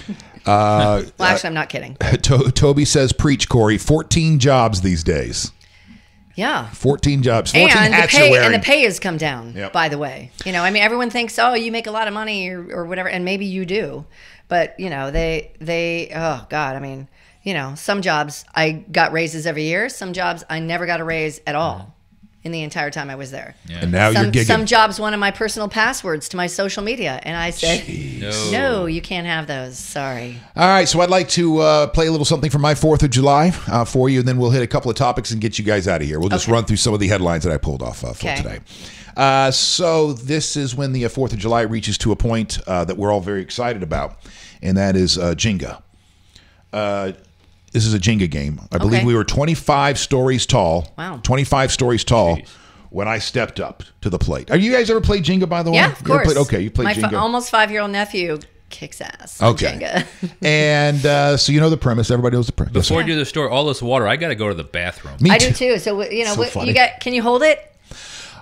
Well, actually, I'm not kidding. Toby says, preach, Corey. 14 jobs these days. Yeah. 14 jobs. 14 hats you're wearing. And the pay has come down, by the way. Everyone thinks, you make a lot of money or whatever, and maybe you do. But, some jobs I got raises every year. Some jobs I never got a raise at all. in the entire time I was there. Yeah. And now you're gigging. Some jobs wanted my personal passwords to my social media, and I said, no, you can't have those. Sorry. All right, so I'd like to play a little something from my 4th of July for you, and then we'll hit a couple of topics and get you guys out of here. We'll just run through some of the headlines that I pulled off for today. So this is when the 4th of July reaches to a point that we're all very excited about, and that is Jenga. This is a Jenga game. I believe we were 25 stories tall. Wow. 25 stories tall when I stepped up to the plate. Are you guys ever played Jenga, by the way? Yeah, of course. Okay, you played Jenga. My almost 5-year-old nephew kicks ass on Jenga. And so you know the premise. Everybody knows the premise. Before you do the story, all this water, I got to go to the bathroom. I do too. So, you know, you got? Can you hold it?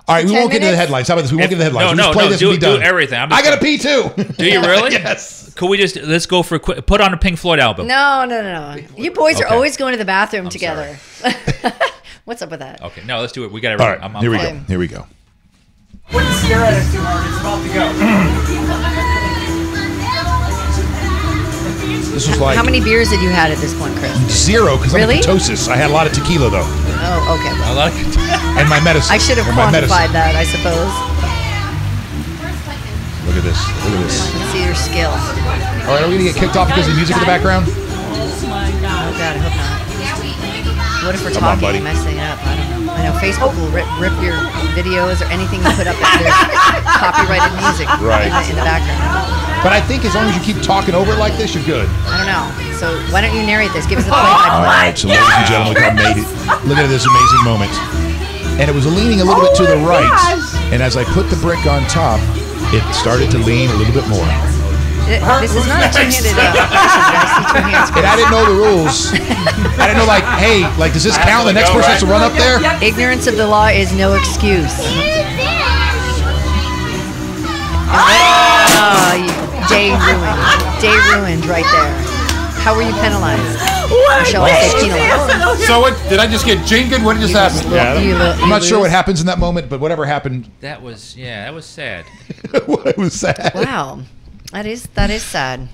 All right, we won't get to the headlines. How about this? We won't get to the headlines. No, do everything. I got to pee too. Do you really? Yes. Could we let's go for a quick, put on a Pink Floyd album. No. You boys are always going to the bathroom together. What's up with that? Okay, no, let's do it. We got everything. All right, here we go. Wouldn't stare at us too hard. It's about to go. This was like... How many beers had you had at this point, Chris? 0, because I'm in ketosis. I had a lot of tequila, though. Oh, okay. A lot of and my medicine. I should have quantified that, I suppose. Look at this. Let's see your skill. All right, are we going to get kicked off because of the music in the background? Oh, God, I hope not. What if we're talking and messing it up? I don't know. I know Facebook will rip your videos or anything you put up if there's copyrighted music in the background. But I think as long as you keep talking over it like this, you're good. I don't know. So why don't you narrate this? Give us a play. All right, so ladies and gentlemen, look how I made it. Look at this amazing moment. And it was leaning a little bit to the right. And as I put the brick on top, it started to lean a little bit more. This is not a two-handed And I didn't know the rules. I didn't know, like, hey, like, does this count? The next person has to run up there? Ignorance of the law is no excuse. Day ruined right there. How were you penalized? Or shall I say penalized? So what, did I just get jingled? What just happened? I'm not sure what happens in that moment, but whatever happened. That was sad. It was sad. Wow. That is sad.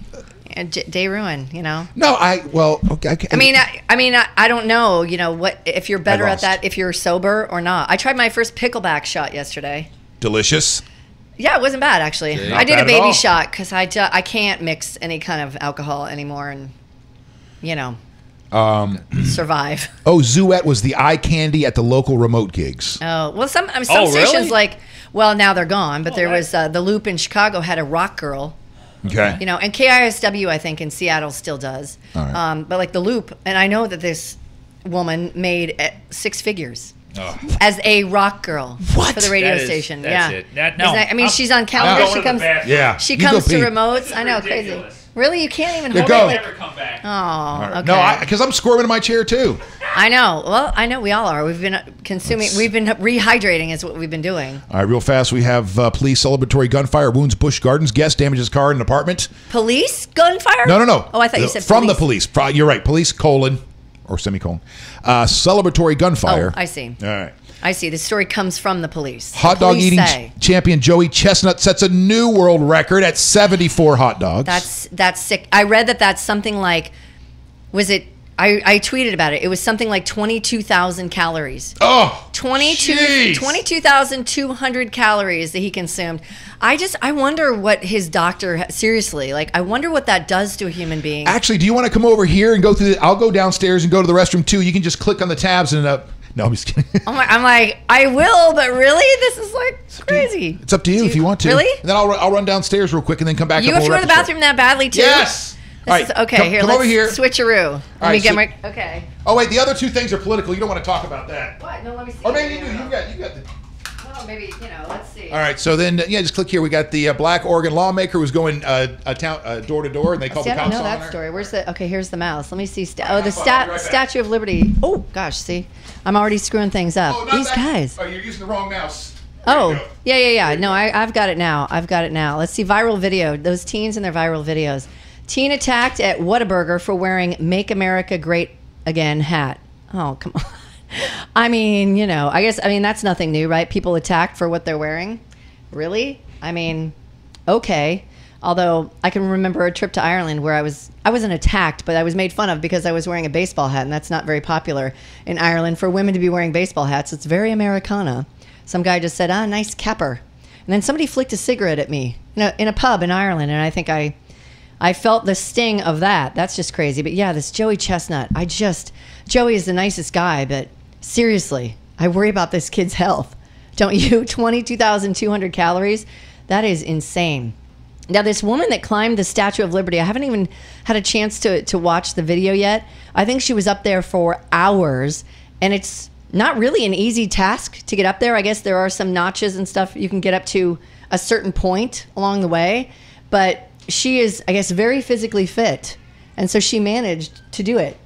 And day ruin, you know. No, okay. I mean, I don't know, you know, what if you're better at that if you're sober or not. I tried my first pickleback shot yesterday. Delicious. Yeah, it wasn't bad actually. I did a baby shot because I can't mix any kind of alcohol anymore, and you know, survive. Oh, Zouette was the eye candy at the local remote gigs. Oh well, some stations like now they're gone, but there was the Loop in Chicago had a rock girl. Okay. You know, and KISW I think in Seattle still does. All right. But like the Loop, and I know that this woman made 6 figures. As a rock girl for the radio station. That's it. I mean, she's on calendar. She comes. She comes to remotes. I know, crazy. Really, you can't even hold it. Never come back. Oh, okay. No, because I'm squirming in my chair too. I know. Well, I know we all are. We've been consuming. We've been rehydrating. Is what we've been doing. All right, real fast. We have police celebratory gunfire wounds Busch Gardens guest damages car in an apartment. Police gunfire? No. Oh, I thought you said from police. the police. You're right. Police : or semicolon. Celebratory gunfire. Oh, I see. All right. I see. This story comes from the police. Hot dog eating champion Joey Chestnut sets a new world record at 74 hot dogs. That's sick. I read that's something like, was it? I tweeted about it. It was something like 22,000 calories. Oh, 22,200 calories that he consumed. I wonder what his doctor, seriously, like, I wonder what that does to a human being. Actually, do you want to come over here and go through I'll go downstairs and go to the restroom too. You can just click on the tabs and no, I'm just kidding. I'm like, I will, but really? This is like crazy. It's up to you if you want to. Really? And then I'll run downstairs real quick and then come back. You have to go to the bathroom that badly too? Yes. All right. Okay, come over here. Switcheroo. Let me get my. Okay. Oh wait, the other 2 things are political. You don't want to talk about that. What? No, let me see. Or maybe you do. You got the. Well, maybe let's see. All right, so then just click here. We got the black Oregon lawmaker who's going door to door, and they call the cops on her. I don't know that story. Where's the? Okay, here's the mouse. Let me see. Statue of Liberty. Oh gosh, see, I'm already screwing things up. These guys. Oh, you're using the wrong mouse. Oh, yeah. No, I've got it now. Let's see, viral video. Those teens and their viral videos. Teen attacked at Whataburger for wearing "Make America Great Again" hat. Oh, come on. I mean, that's nothing new, right? People attacked for what they're wearing. Really? I mean, okay. Although I can remember a trip to Ireland where I wasn't attacked, but I was made fun of because I was wearing a baseball hat, and that's not very popular in Ireland for women to be wearing baseball hats. It's very Americana. Some guy just said, nice capper. And then somebody flicked a cigarette at me in a pub in Ireland, and I think I felt the sting of that. That's just crazy. But yeah, this Joey Chestnut, Joey is the nicest guy, but seriously, I worry about this kid's health. Don't you? 22,200 calories? That is insane. Now, this woman that climbed the Statue of Liberty, I haven't even had a chance to watch the video yet. I think she was up there for hours, and it's not really an easy task to get up there. I guess there are some notches and stuff you can get up to a certain point along the way, but she is, I guess, very physically fit, and so she managed to do it.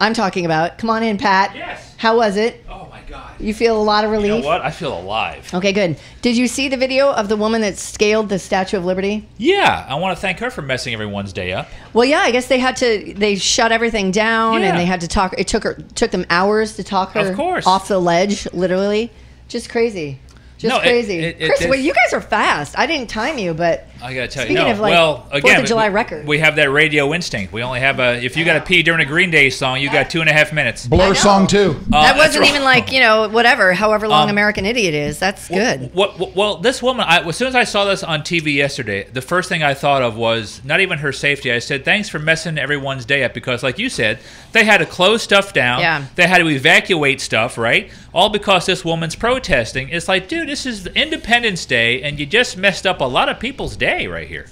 I'm talking about. Come on in, Pat. Yes. How was it? Oh, my God. You feel a lot of relief? You know what? I feel alive. Okay, good. Did you see the video of the woman that scaled the Statue of Liberty? Yeah. I want to thank her for messing everyone's day up. Well, yeah, I guess they shut everything down, and they had to talk. It took them hours to talk her off the ledge, literally. Just crazy. Crazy. Chris, well, you guys are fast. I didn't time you, but I got to tell speaking you, of like 4th of July record. We have that radio instinct. We only have if you got to pee during a Green Day song, you got 2.5 minutes. Blur song too. That wasn't even like, however long American Idiot is. That's good. Well, this woman, as soon as I saw this on TV yesterday, the first thing I thought of was not even her safety. I said, thanks for messing everyone's day up, because like you said, they had to close stuff down. Yeah. They had to evacuate stuff, right? All because this woman's protesting. It's like, dude, this is Independence Day, and you just messed up a lot of people's day right here.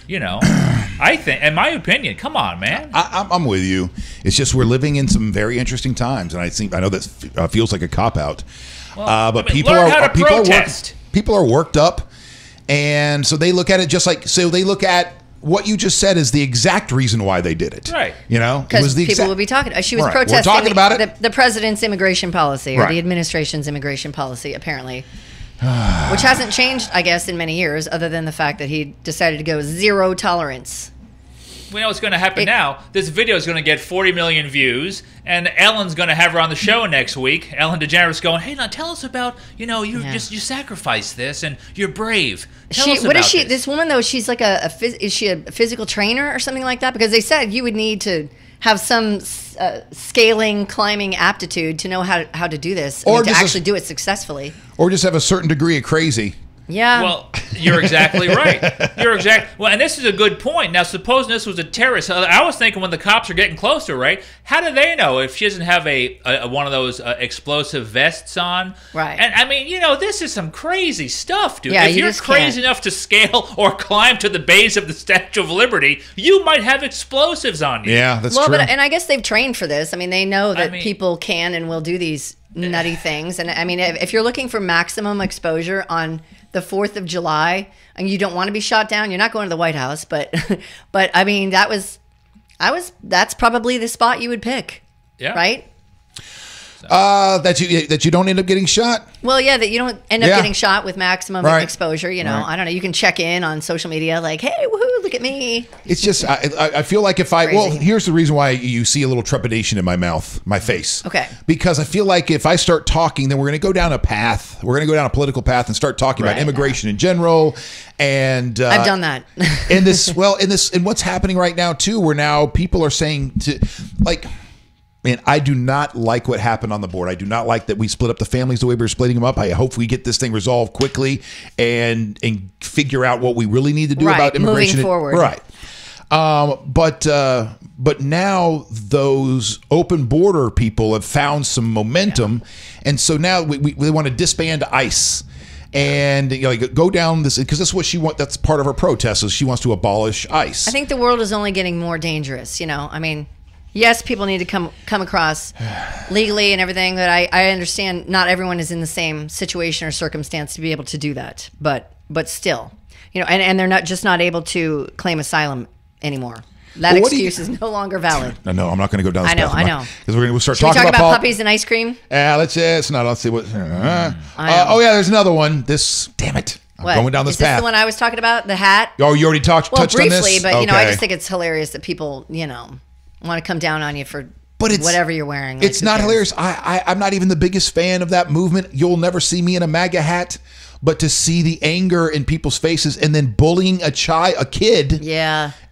I think, in my opinion, come on, man. I'm with you. It's just we're living in some very interesting times, and I know that feels like a cop-out. Well, but people are worked up, and so they look at it just like, they look at what you just said is the exact reason why they did it. Right. Because people will be talking. She was protesting We're talking about it. The president's immigration policy, or the administration's immigration policy, apparently. Which hasn't changed, I guess, in many years, other than the fact that he decided to go zero tolerance. We know what's going to happen now. This video is going to get 40 million views, and Ellen's going to have her on the show next week. Ellen DeGeneres going, hey, now tell us about, you sacrificed this, and you're brave. Tell us about this. This woman, though, she's like is she a physical trainer or something like that? Because they said you would need to have some climbing aptitude to know how to do this, or to actually do it successfully. Or just have a certain degree of crazy. Yeah. Well, you're exactly right. Well, and this is a good point. Now, supposing this was a terrorist, I was thinking when the cops are getting closer, right? How do they know if she doesn't have a one of those explosive vests on? Right. And I mean, this is some crazy stuff, dude. Yeah, if you're crazy enough to scale or climb to the base of the Statue of Liberty, you might have explosives on you. Yeah, that's true. And I guess they've trained for this. I mean, they know that people can and will do these nutty things. And I mean, if you're looking for maximum exposure on the 4th of July and you don't want to be shot down, you're not going to the White House, but I mean, that's probably the spot you would pick. Yeah. Right? That you don't end up getting shot? Well, yeah, that you don't end up getting shot with maximum exposure. I don't know. You can check in on social media like, hey, woohoo, look at me. It's just, I feel like here's the reason why you see a little trepidation in my face. Okay. Because I feel like if I start talking, then we're going to go down a path. We're going to go down a political path and start talking about immigration in general. And I've done that. and what's happening right now too, where now people are saying man, I do not like what happened on the board. I do not like that we split up the families the way we're splitting them up. I hope we get this thing resolved quickly and figure out what we really need to do about immigration. Moving forward. Right. But now those open border people have found some momentum, and so now we want to disband ICE. And go down this, because that's what she wants. That's part of her protest, is she wants to abolish ICE. I think the world is only getting more dangerous. I mean, yes, people need to come across legally and everything, but I understand not everyone is in the same situation or circumstance to be able to do that. But still, and they're not able to claim asylum anymore. That excuse is no longer valid. No, I'm not going to go down this path. I know. Because we'll start Should talking we talk about puppies and ice cream? Yeah, let's see what. There's another one. Damn it. I'm going down this path. Is this the one I was talking about? The hat? Oh, you already touched on this? Briefly, but I just think it's hilarious that people, want to come down on you for But it's whatever you're wearing. It's not hilarious. I'm not even the biggest fan of that movement. You'll never see me in a MAGA hat. But to see the anger in people's faces and then bullying a kid,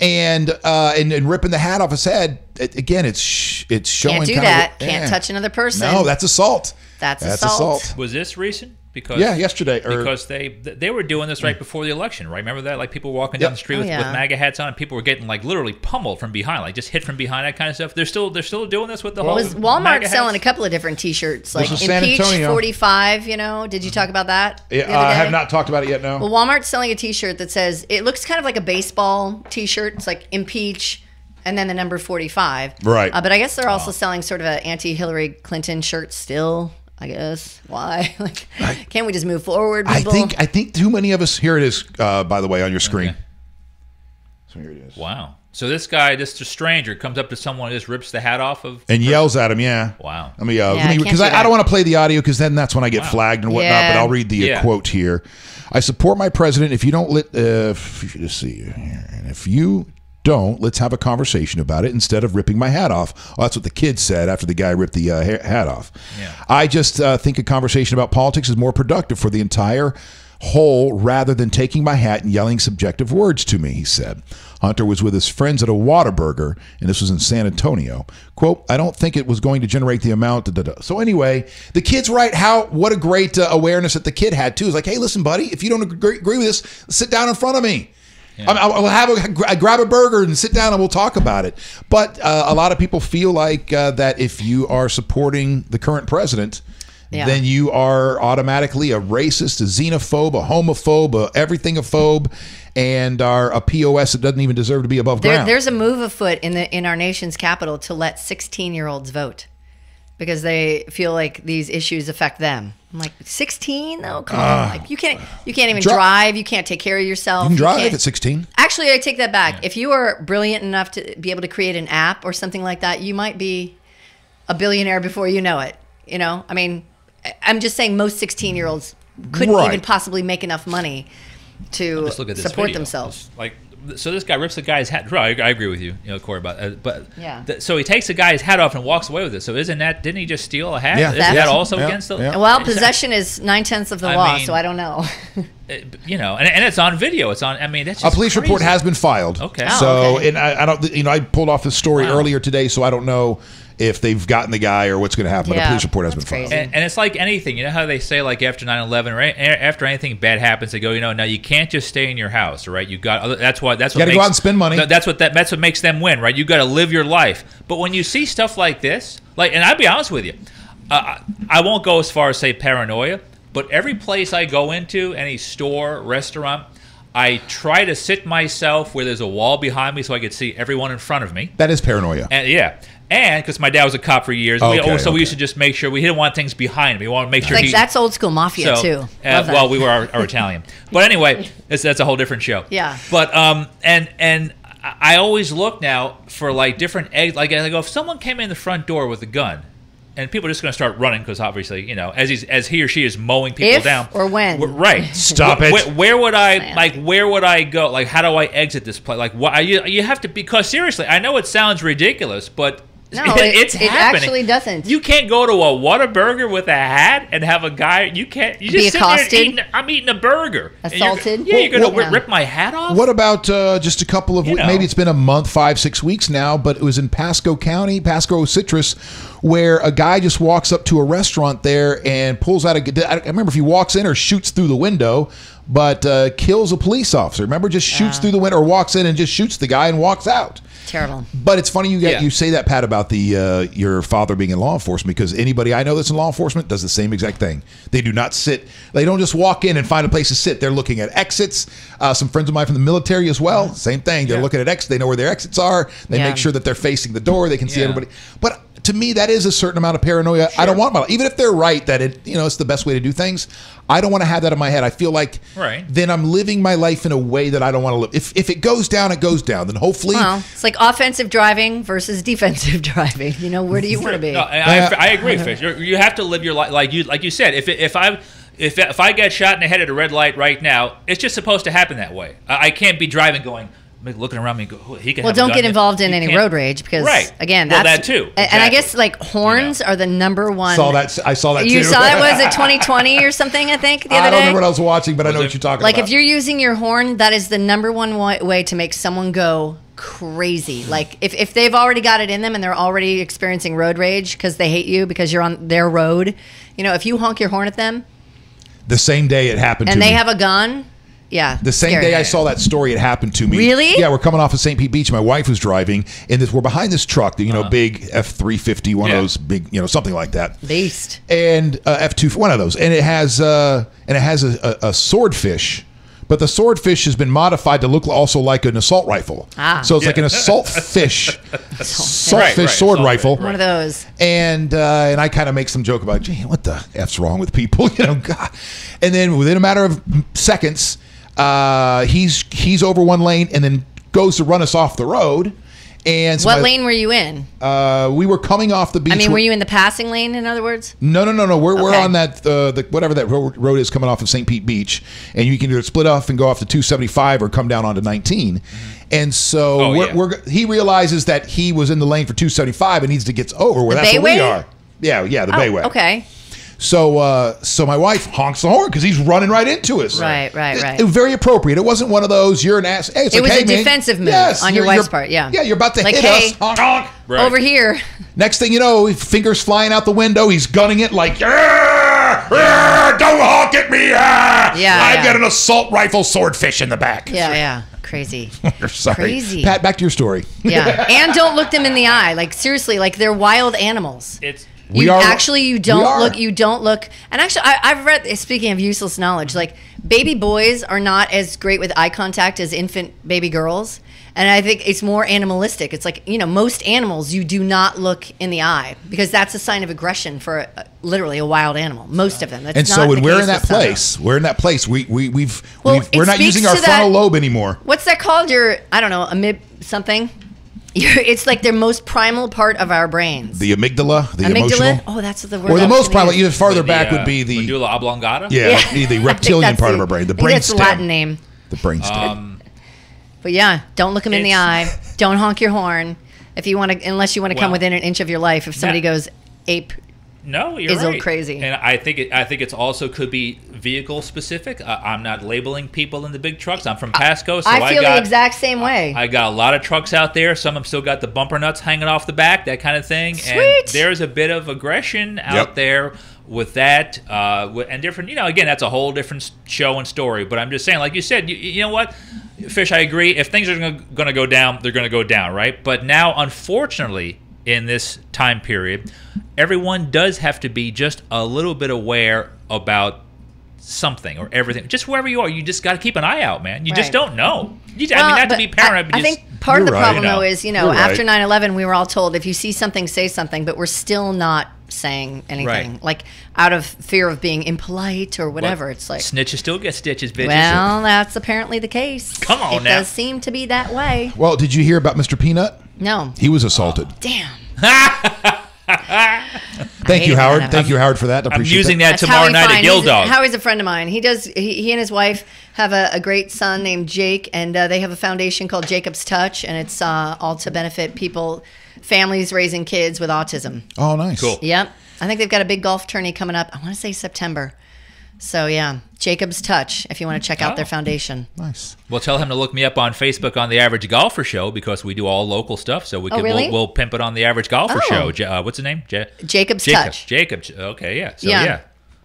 and ripping the hat off his head, again, it's showing. Can't do that. Can't touch another person. No, that's assault. That's assault. Was this recent? Because yesterday. Because they were doing this right before the election, right? Remember that? Like people walking down the street with MAGA hats on, and people were getting like literally pummeled from behind, like just hit from behind, that kind of stuff. They're still doing this with the whole. Was Walmart selling a couple of different T-shirts, like Impeach 45? You know, did you talk about that? I have not talked about it yet. No. Well, Walmart's selling a T-shirt that says it looks kind of like a baseball T-shirt. It's like Impeach. And then the number 45. Right. But I guess they're also selling sort of an anti-Hillary Clinton shirt still. I guess. Why? Can't we just move forward, people? I think too many of us. Here it is, by the way, on your screen. Okay. So here it is. Wow. So this guy, this stranger, comes up to someone and just rips the hat off of... And yells at him, yeah. Wow. Let me because I don't want to play the audio because then that's when I get flagged and whatnot, but I'll read the quote here. I support my president. If you don't just see here. And if you don't, let's have a conversation about it instead of ripping my hat off. Well, that's what the kid said after the guy ripped the hat off. Yeah. I just think a conversation about politics is more productive for the entire whole rather than taking my hat and yelling subjective words to me, he said. Hunter was with his friends at a Whataburger, and this was in San Antonio. Quote, I don't think it was going to generate the amount. So anyway, the kid's right. What a great awareness that the kid had, too. It's like, hey, listen, buddy, if you don't agree with this, sit down in front of me. Yeah. I'll grab a burger and sit down and we'll talk about it. But a lot of people feel like that if you are supporting the current president, then you are automatically a racist, a xenophobe, a homophobe, a everything-ophobe, and are a POS that doesn't even deserve to be above ground. There's a move afoot in our nation's capital to let 16-year-olds vote because they feel like these issues affect them. I'm like, 16 though? Come on. Like, you can't even drive. You can't take care of yourself. You can drive at 16. Actually, I take that back. Yeah. If you are brilliant enough to be able to create an app or something like that, you might be a billionaire before you know it. You know, I mean, I'm just saying most 16-year-olds couldn't even possibly make enough money to support themselves. So this guy rips the guy's hat. I agree with you, Corey, about so he takes the guy's hat off and walks away with it. So didn't he just steal a hat? Yeah. Is that also against the? Yeah. Well, possession is 9/10 of the law, so I don't know. And it's on video. It's on. I mean, that's just a police report has been filed. Okay. And I don't. I pulled off this story earlier today, so I don't know if they've gotten the guy or what's going to happen. But a police report has been filed. And it's like anything. You know how they say, like, after 9/11, right? After anything bad happens, they go, now you can't just stay in your house, right? You got. That's what. You got to go out and spend money. That's what makes them win, right? You got to live your life. But when you see stuff like this, and I'll be honest with you, I won't go as far as say paranoia, but every place I go into, any store, restaurant, I try to sit myself where there's a wall behind me so I could see everyone in front of me. That is paranoia. And because my dad was a cop for years, we used to just make sure we didn't want things behind me. We wanted to make sure that's old school mafia too. Well, we were our Italian, but anyway, that's a whole different show. Yeah. But and I always look now for like different eggs. Like I go, if someone came in the front door with a gun, and people are just going to start running because obviously, as he or she is mowing people down. Or when. Right. Stop it. Where would I go? Like, how do I exit this place? Like, you have to, because seriously, I know it sounds ridiculous, but no, it's it happening. Actually doesn't. You can't go to a Whataburger with a hat and have a guy. You can't. You just be accosted. I'm eating a burger. Assaulted. You're going to rip my hat off. What about just a couple of weeks? Maybe it's been a month, 5-6 weeks now, but it was in Pasco County, Pasco Citrus, where a guy just walks up to a restaurant there and pulls out I remember if he walks in or shoots through the window, but kills a police officer. Remember, just shoots through the window or walks in and just shoots the guy and walks out. Terrible. But it's funny you say that, Pat, about the your father being in law enforcement, because anybody I know that's in law enforcement does the same exact thing. They do not sit. They don't just walk in and find a place to sit. They're looking at exits. Some friends of mine from the military as well, same thing. They're looking at exits. They know where their exits are. They make sure that they're facing the door. They can see everybody. But to me, that is a certain amount of paranoia. Sure. I don't want my life. Even if they're right that it's the best way to do things, I don't want to have that in my head. I feel like then I'm living my life in a way that I don't want to live. If it goes down, it goes down. Then hopefully, it's like offensive driving versus defensive driving. Where do you want to be? No, I agree, Fish. You have to live your life like you said. If I get shot in the head at a red light right now, it's just supposed to happen that way. I can't be driving going, looking around me, go, he can. Well, have a don't gun. get involved in You any can't- road rage because, Right. again, Well, that's that too. And I guess Exactly. like horns are the number one. I saw that too. You saw that? Was it 2020 or something? I think the other I don't day. remember what I was watching, but I know what you're talking Like about. if you're using your horn, that is the number one way to make someone go crazy. Like if they've already got it in them and th're already experiencing road rage because they hate you because you're on their road, if you honk your horn at them the same day it happened to and me. they have a gun, yeah. The same scary. day I saw that story, it happened to me. Really? Yeah, we're coming off of St. Pete Beach. My wife was driving, and we're behind this truck, big F-350, one of those big, something like that. Beast. And F-2, one of those, and it has a swordfish. But the swordfish has been modified to look also like an assault rifle. So it's like an assault fish, sword rifle. One of those. And I kind of make some joke about, gee, what the F's wrong with people? God. And then within a matter of seconds, he's over one lane and then goes to run us off the road. And so what lane were you in? We were coming off the beach. I mean, were you in the passing lane, in other words? No. We're on that whatever that road is coming off of St. Pete Beach, and you can either split off and go off to 275 or come down onto 19. And so he realizes that he was in the lane for 275 and needs to get over where that's where we are. Yeah, the Bayway. Okay. So my wife honks the horn because he's running right into us. Right. It was very appropriate. It wasn't one of those, you're an ass. Hey, it was a defensive move on your wife's part, yeah. Yeah, you're about to like, hit hey, us. Honk, honk. Right. Over here. Next thing you know, fingers flying out the window. He's gunning it like, don't honk at me. I've got an assault rifle swordfish in the back. Yeah. Crazy. Sorry. Crazy. Pat, back to your story. Yeah. And don't look them in the eye. Like, seriously, like they're wild animals. You don't look. And actually, I've read, speaking of useless knowledge, like baby boys are not as great with eye contact as infant baby girls. And I think it's more animalistic. It's like, most animals, you do not look in the eye because that's a sign of aggression for literally a wild animal. Most of them. That's and not so when the we're case in that with some. place, we're not speaks using our to frontal that- lobe anymore. What's that called? I don't know, amib something? It's like the most primal part of our brains. The amygdala, the emotional. Oh, that's the word. Or the most primal, even farther back would be the medulla oblongata. Yeah, the reptilian part of our brain, the brain That's the Latin name. The brain stem. But yeah, don't look them in the eye. Don't honk your horn if you want to, unless you want to come within an inch of your life. If somebody goes ape. No, you're right. Is crazy. And I think it's also could be vehicle specific. I'm not labeling people in the big trucks. I'm from Pasco, so I feel the exact same way. I got a lot of trucks out there. Some of them still got the bumper nuts hanging off the back, that kind of thing. Sweet. And there's a bit of aggression out there with that, and different. Again, that's a whole different show and story. But I'm just saying, like you said, you know what, Fish, I agree. If things are going to go down, they're going to go down, right? But now, unfortunately, in this time period, everyone does have to be just a little bit aware about something or everything. Just wherever you are, you just got to keep an eye out, man. You just don't know. Not to be paranoid, but I think part of the problem, though, is, after right. 9/11, we were all told, if you see something, say something, but we're still not saying anything. Right. Like, out of fear of being impolite or whatever. It's like... Snitches still get stitches, bitches. Well, that's apparently the case. Come on it now. It does seem to be that way. Well, did you hear about Mr. Peanut? No. He was assaulted. Damn. Thank you, Howard. Thank you, Howard, for that. I'm using that That's tomorrow night at Guild Dog. Howie's a friend of mine. He and his wife have a great son named Jake, and they have a foundation called Jacob's Touch, and it's all to benefit families raising kids with autism. Oh, nice. Cool. Yep. I think they've got a big golf tourney coming up. I want to say September. So, yeah, Jacob's Touch, if you want to check out their foundation. Nice. Well, tell him to look me up on Facebook on The Average Golfer Show, because we do all local stuff, so we'll pimp it on The Average Golfer Show. What's the name? Jacob's Touch. Jacob's. Okay, yeah. So,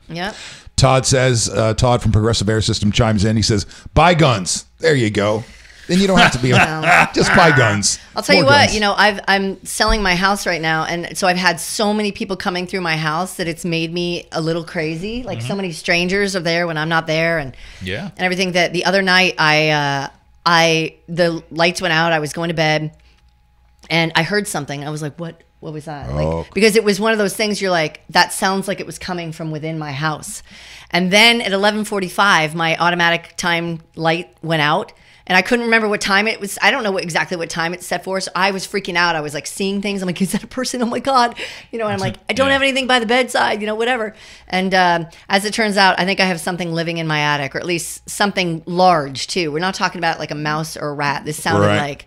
yeah. Todd says, Todd from Progressive Air System chimes in. He says, buy guns. There you go. Then you don't have to be just buy guns. I'll tell you what, I'm selling my house right now, and so I've had so many people coming through my house that it's made me a little crazy. Like so many strangers are there when I'm not there, and everything. That the other night the lights went out. I was going to bed, and I heard something. I was like, "What? What was that?" Like, because it was one of those things. You're like, that sounds like it was coming from within my house. And then at 11:45, my automatic time light went out. And I couldn't remember what time it was. I don't know exactly what time it's set for. So I was freaking out. I was like seeing things. I'm like, is that a person? Oh my God. And I'm like, I don't have anything by the bedside, whatever. And as it turns out, I think I have something living in my attic, or at least something large too. We're not talking about like a mouse or a rat. This sounded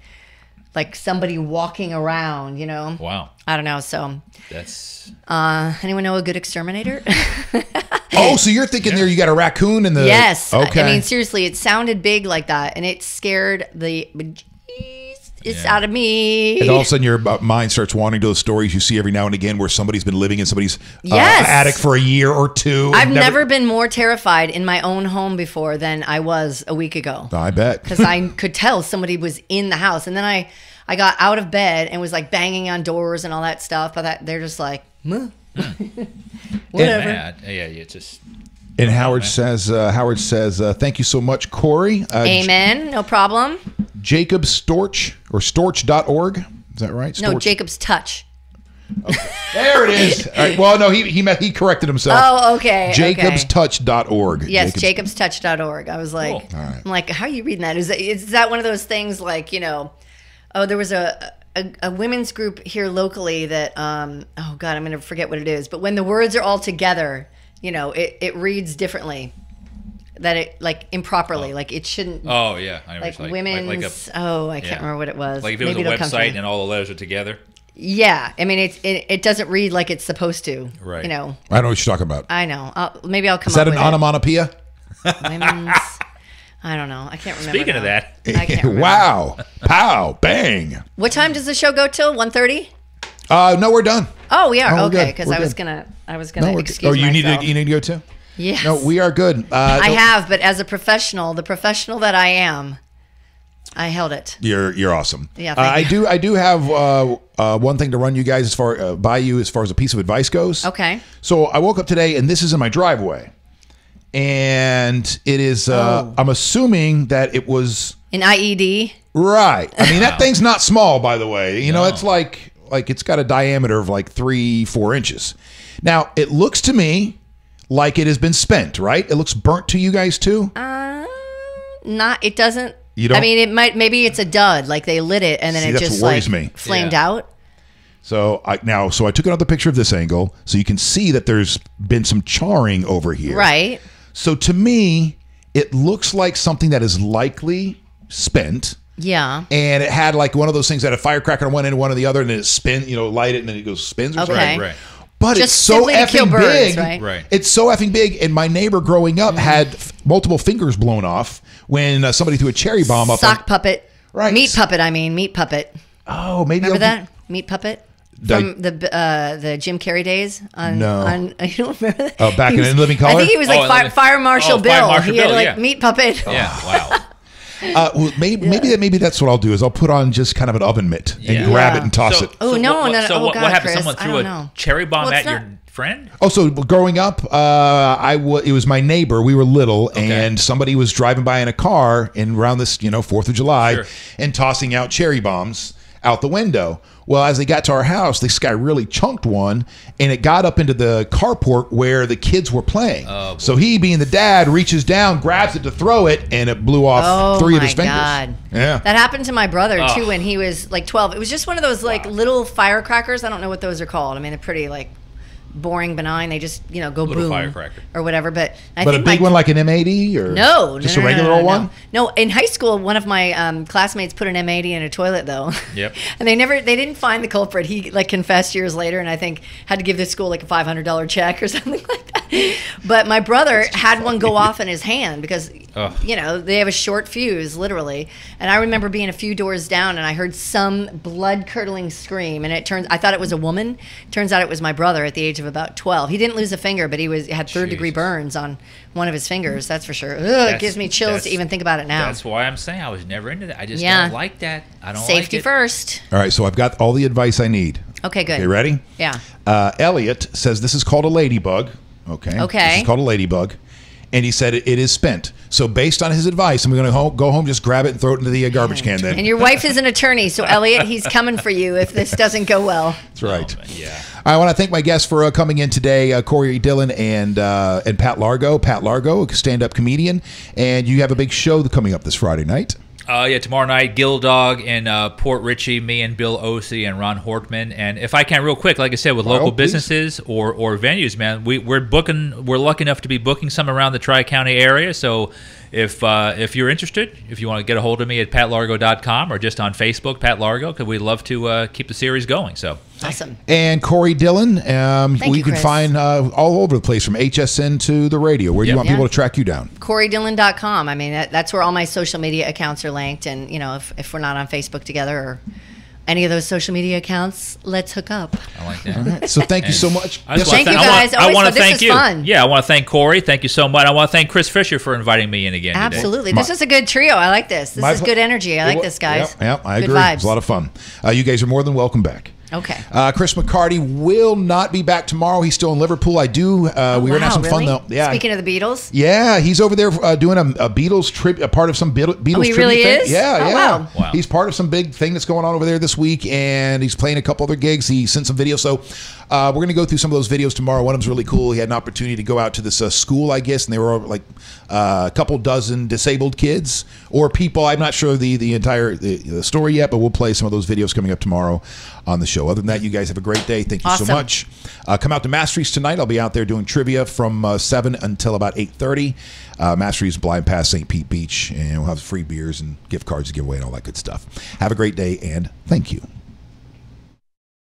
like somebody walking around, Wow. I don't know. So That's anyone know a good exterminator? Oh, so you're thinking there you got a raccoon in the... Yes. Okay. I mean, seriously, it sounded big like that, and it scared the out of me. And all of a sudden your mind starts wandering to those stories you see every now and again where somebody's been living in somebody's attic for a year or two. I've never been more terrified in my own home before than I was a week ago. I bet. Because I could tell somebody was in the house. And then I got out of bed and was like banging on doors and all that stuff. But they're just like, whatever. Yeah, just... And Howard says, thank you so much, Corey. Amen. No problem. Jacob Storch, or storch.org. Is that right? No, Jacob's Touch. Okay. There it is. All right. Well, no, he corrected himself. Oh, okay. Jacobstouch.org. Yes, jacobstouch.org. I was like, cool. I'm like, how are you reading that? Is that one of those things like, there was a women's group here locally that, oh God, I'm going to forget what it is. But when the words are all together, it reads differently. That it like improperly, like it shouldn't. Oh yeah, I know like what women's. I can't remember what it was. Like if it was Maybe a website and all the letters are together. Yeah, I mean it doesn't read like it's supposed to. Right. I know what you're talking about. I know. Maybe I'll come. Is that up an with onomatopoeia? Women's. I don't know. I can't remember. Speaking of that, I can't remember. Wow! Pow! Bang! What time does the show go till? 1:30? No, we're done. Oh, we are. Oh, okay, because I was good. gonna excuse you myself. need to go too? Yes. No, we are good. I have, but as a professional, the professional that I am, I held it. You're awesome. Yeah, thank you. I do have one thing to run you guys as far as a piece of advice goes. Okay. So I woke up today and this is in my driveway, and it is. I'm assuming that it was an IED. Right. I mean that thing's not small, by the way. It's like it's got a diameter of like 3-4 inches. Now it looks to me like it has been spent, right? It looks burnt to you guys too? Not. It doesn't. You don't? I mean, it might. Maybe it's a dud. Like they lit it and then it just like flamed out. So I took another picture of this angle so you can see that there's been some charring over here. Right. So to me, it looks like something that is likely spent. Yeah. And it had like one of those things that a firecracker on one end and one on the other, and then it spins, light it, and then it goes spins or something. Right. But just it's so effing birds, big. Right. It's so effing big. And my neighbor growing up had multiple fingers blown off when somebody threw a cherry bomb up. Sock puppet. Right. Meat puppet. I mean, meat puppet. Oh, maybe. Remember that? Meat puppet? From the Jim Carrey days? No. I don't remember that. Oh, back in Living Color? I think he was like Fire Marshal Bill. Fire Marshal He had Bill, like meat puppet. Yeah, wow. Well, maybe that's what I'll do is I'll put on just kind of an oven mitt and grab it and toss it. Oh, no. So what happened? Chris, Someone threw a cherry bomb at your friend? Oh, so growing up, it was my neighbor. We were little, and somebody was driving by in a car around this, 4th of July, and tossing out cherry bombs out the window. Well, as they got to our house, this guy really chunked one, and it got up into the carport where the kids were playing. Oh, so he, being the dad, reaches down, grabs it to throw it, and it blew off 3 of his fingers. God. Yeah, that happened to my brother too when he was like 12. It was just one of those like little firecrackers. I don't know what those are called. I mean, they're pretty like boring, benign. They just go little boom firecracker or whatever. But a big one like an M80 or no, just a regular old one. No, in high school, one of my classmates put an M80 in a toilet though. Yep. And they didn't find the culprit. He like confessed years later, and I think had to give the school like a $500 check or something like that. But my brother had one go off in his hand because they have a short fuse, literally. And I remember being a few doors down, and I heard some blood curdling scream, and I thought it was a woman. Turns out it was my brother at the age of about 12. He didn't lose a finger, but he had third-degree burns on one of his fingers. That's for sure. It gives me chills to even think about it now. That's why I'm saying I was never into that. I just don't like that. I don't Safety like it. first. All right, so I've got all the advice I need. Okay, good. Okay, ready? Yeah. Elliot says this is called a ladybug. Okay. This is called a ladybug. And he said it is spent. So based on his advice, I'm going to go home, just grab it and throw it into the garbage can then. And your wife is an attorney, so Elliot, he's coming for you if this doesn't go well. That's right. Yeah. I want to thank my guests for coming in today, Corey Dillon and Pat Largo. Pat Largo, a stand-up comedian. And you have a big show coming up this Friday night. Yeah, tomorrow night, Gill Dog in Port Richey, me and Bill Osey and Ron Hortman. And if I can, real quick, like I said, with local businesses or venues, man, we're lucky enough to be booking some around the Tri-County area. So if you're interested, if you want to get a hold of me at patlargo.com or just on Facebook, Pat Largo, because we'd love to keep the series going. So awesome. And Corey Dillon, we can Chris. find all over the place, from HSN to the radio. Where do you want people to track you down? CoreyDillon.com. I mean, that's where all my social media accounts are linked. And, you know, if we're not on Facebook together or any of those social media accounts, let's hook up. I like that. All right. So thank you so much. Thank you guys. I want to thank this you. is fun. Yeah, I want to thank Corey. Thank you so much. I want to thank Chris Fisher for inviting me in again today. Absolutely. This is a good trio. I like this. This is good energy. I like this, guys. Yep, I Good agree. vibes. It's a lot of fun. You guys are more than welcome back. Okay. Chris McCarty will not be back tomorrow. He's still in Liverpool. We're going to have some fun, though. Yeah. Speaking of the Beatles? Yeah, he's over there doing a Beatles tribute, a part of some Beatles he tribute really thing. is? Yeah, Oh, yeah. wow. He's part of some big thing that's going on over there this week, and he's playing a couple other gigs. He sent some videos. So we're going to go through some of those videos tomorrow. One of them's really cool. He had an opportunity to go out to this school, I guess, and they were like a couple dozen disabled kids or people. I'm not sure the entire the story yet, but we'll play some of those videos coming up tomorrow on the show. Other than that, you guys have a great day. Thank you so much. Come out to Masteries tonight. I'll be out there doing trivia from 7 until about 8:30. Masteries Blind Pass St. Pete Beach, and we'll have free beers and gift cards to give away and all that good stuff. Have a great day, and thank you.